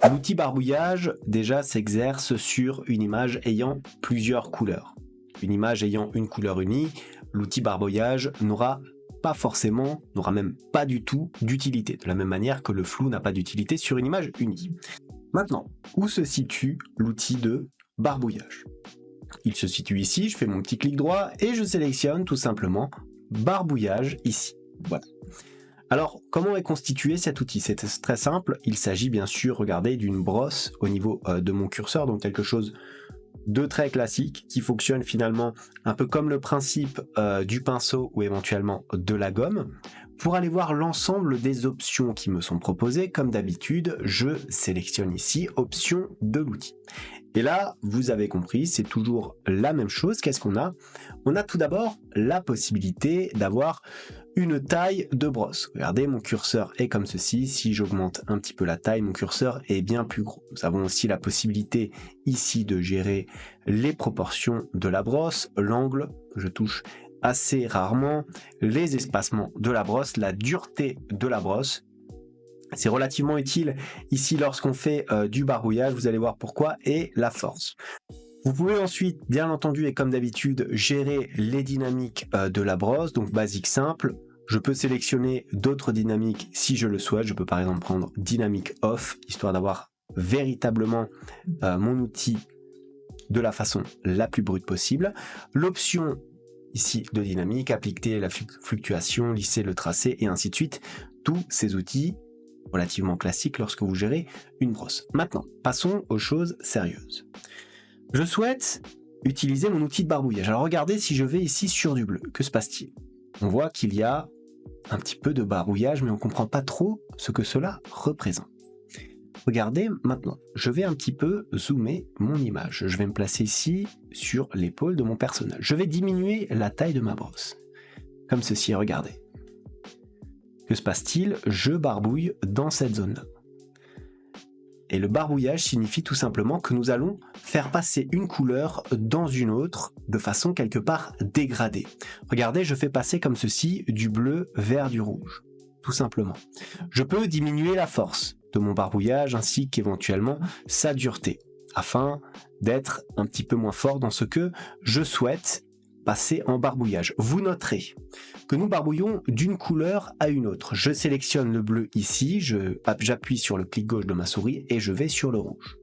Speaker 2: L'outil barbouillage déjà s'exerce sur une image ayant plusieurs couleurs. Une image ayant une couleur unie, l'outil barbouillage n'aura même pas du tout d'utilité, de la même manière que le flou n'a pas d'utilité sur une image unie. Maintenant, où se situe l'outil de barbouillage? Il se situe ici, je fais mon petit clic droit et je sélectionne tout simplement barbouillage ici. Voilà. Alors, comment est constitué cet outil? C'est très simple, il s'agit bien sûr, regardez, d'une brosse au niveau de mon curseur, donc quelque chose de très classique qui fonctionne finalement un peu comme le principe du pinceau ou éventuellement de la gomme. Pour aller voir l'ensemble des options qui me sont proposées, comme d'habitude, je sélectionne ici options de l'outil.
Speaker 1: Et là, vous avez compris, c'est toujours la même chose. Qu'est-ce qu'on a? On a tout d'abord la possibilité d'avoir une taille de brosse. Regardez, mon curseur est comme ceci. Si j'augmente un petit peu la taille, mon curseur est bien plus gros. Nous avons aussi la possibilité ici de gérer les proportions de la brosse, l'angle que je touche assez rarement, les espacements de la brosse, la dureté de la brosse. C'est relativement utile ici lorsqu'on fait du barbouillage, vous allez voir pourquoi, et la force. Vous pouvez ensuite, bien entendu, et comme d'habitude, gérer les dynamiques de la brosse, donc basique simple. Je peux sélectionner d'autres dynamiques si je le souhaite. Je peux par exemple prendre dynamique off, histoire d'avoir véritablement mon outil de la façon la plus brute possible. L'option ici de dynamique, appliquer la fluctuation, lisser le tracé et ainsi de suite. Tous ces outils relativement classiques lorsque vous gérez une brosse. Maintenant, passons aux choses sérieuses. Je souhaite utiliser mon outil de barbouillage. Alors regardez, si je vais ici sur du bleu, que se passe-t-il? On voit qu'il y a un petit peu de barbouillage, mais on ne comprend pas trop ce que cela représente. Regardez maintenant, je vais un petit peu zoomer mon image. Je vais me placer ici sur l'épaule de mon personnage. Je vais diminuer la taille de ma brosse. Comme ceci, regardez. Que se passe-t-il? Je barbouille dans cette zone-là. Et le barbouillage signifie tout simplement que nous allons faire passer une couleur dans une autre de façon quelque part dégradée. Regardez, je fais passer comme ceci du bleu vers du rouge, tout simplement. Je peux diminuer la force de mon barbouillage ainsi qu'éventuellement sa dureté, afin d'être un petit peu moins fort dans ce que je souhaite passer en barbouillage. Vous noterez que nous barbouillons d'une couleur à une autre. Je sélectionne le bleu ici, j'appuie sur le clic gauche de ma souris et je vais sur le rouge.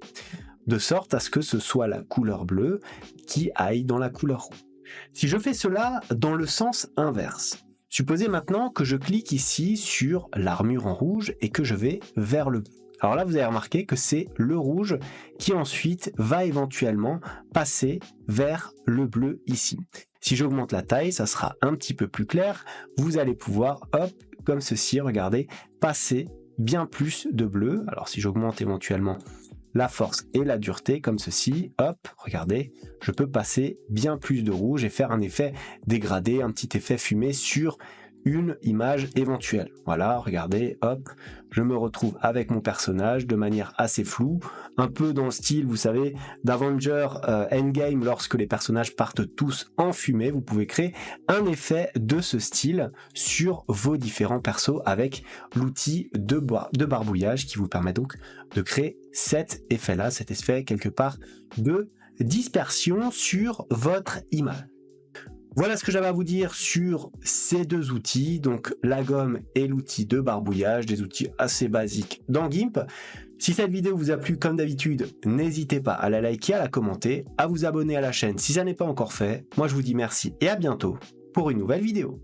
Speaker 1: De sorte à ce que ce soit la couleur bleue qui aille dans la couleur rouge. Si je fais cela dans le sens inverse, supposez maintenant que je clique ici sur l'armure en rouge et que je vais vers le bleu. Alors là, vous avez remarqué que c'est le rouge qui ensuite va éventuellement passer vers le bleu ici. Si j'augmente la taille, ça sera un petit peu plus clair. Vous allez pouvoir, hop, comme ceci, regardez, passer bien plus de bleu. Alors si j'augmente éventuellement la force et la dureté, comme ceci, hop, regardez, je peux passer bien plus de rouge et faire un effet dégradé, un petit effet fumé sur une image éventuelle. Voilà, regardez, hop, je me retrouve avec mon personnage de manière assez floue, un peu dans le style, vous savez, d'Avenger Endgame, lorsque les personnages partent tous en fumée. Vous pouvez créer un effet de ce style sur vos différents persos avec l'outil de barbouillage qui vous permet donc de créer cet effet-là, cet effet quelque part de dispersion sur votre image. Voilà ce que j'avais à vous dire sur ces deux outils, donc la gomme et l'outil de barbouillage, des outils assez basiques dans GIMP. Si cette vidéo vous a plu, comme d'habitude, n'hésitez pas à la liker, à la commenter, à vous abonner à la chaîne si ça n'est pas encore fait. Moi je vous dis merci et à bientôt pour une nouvelle vidéo.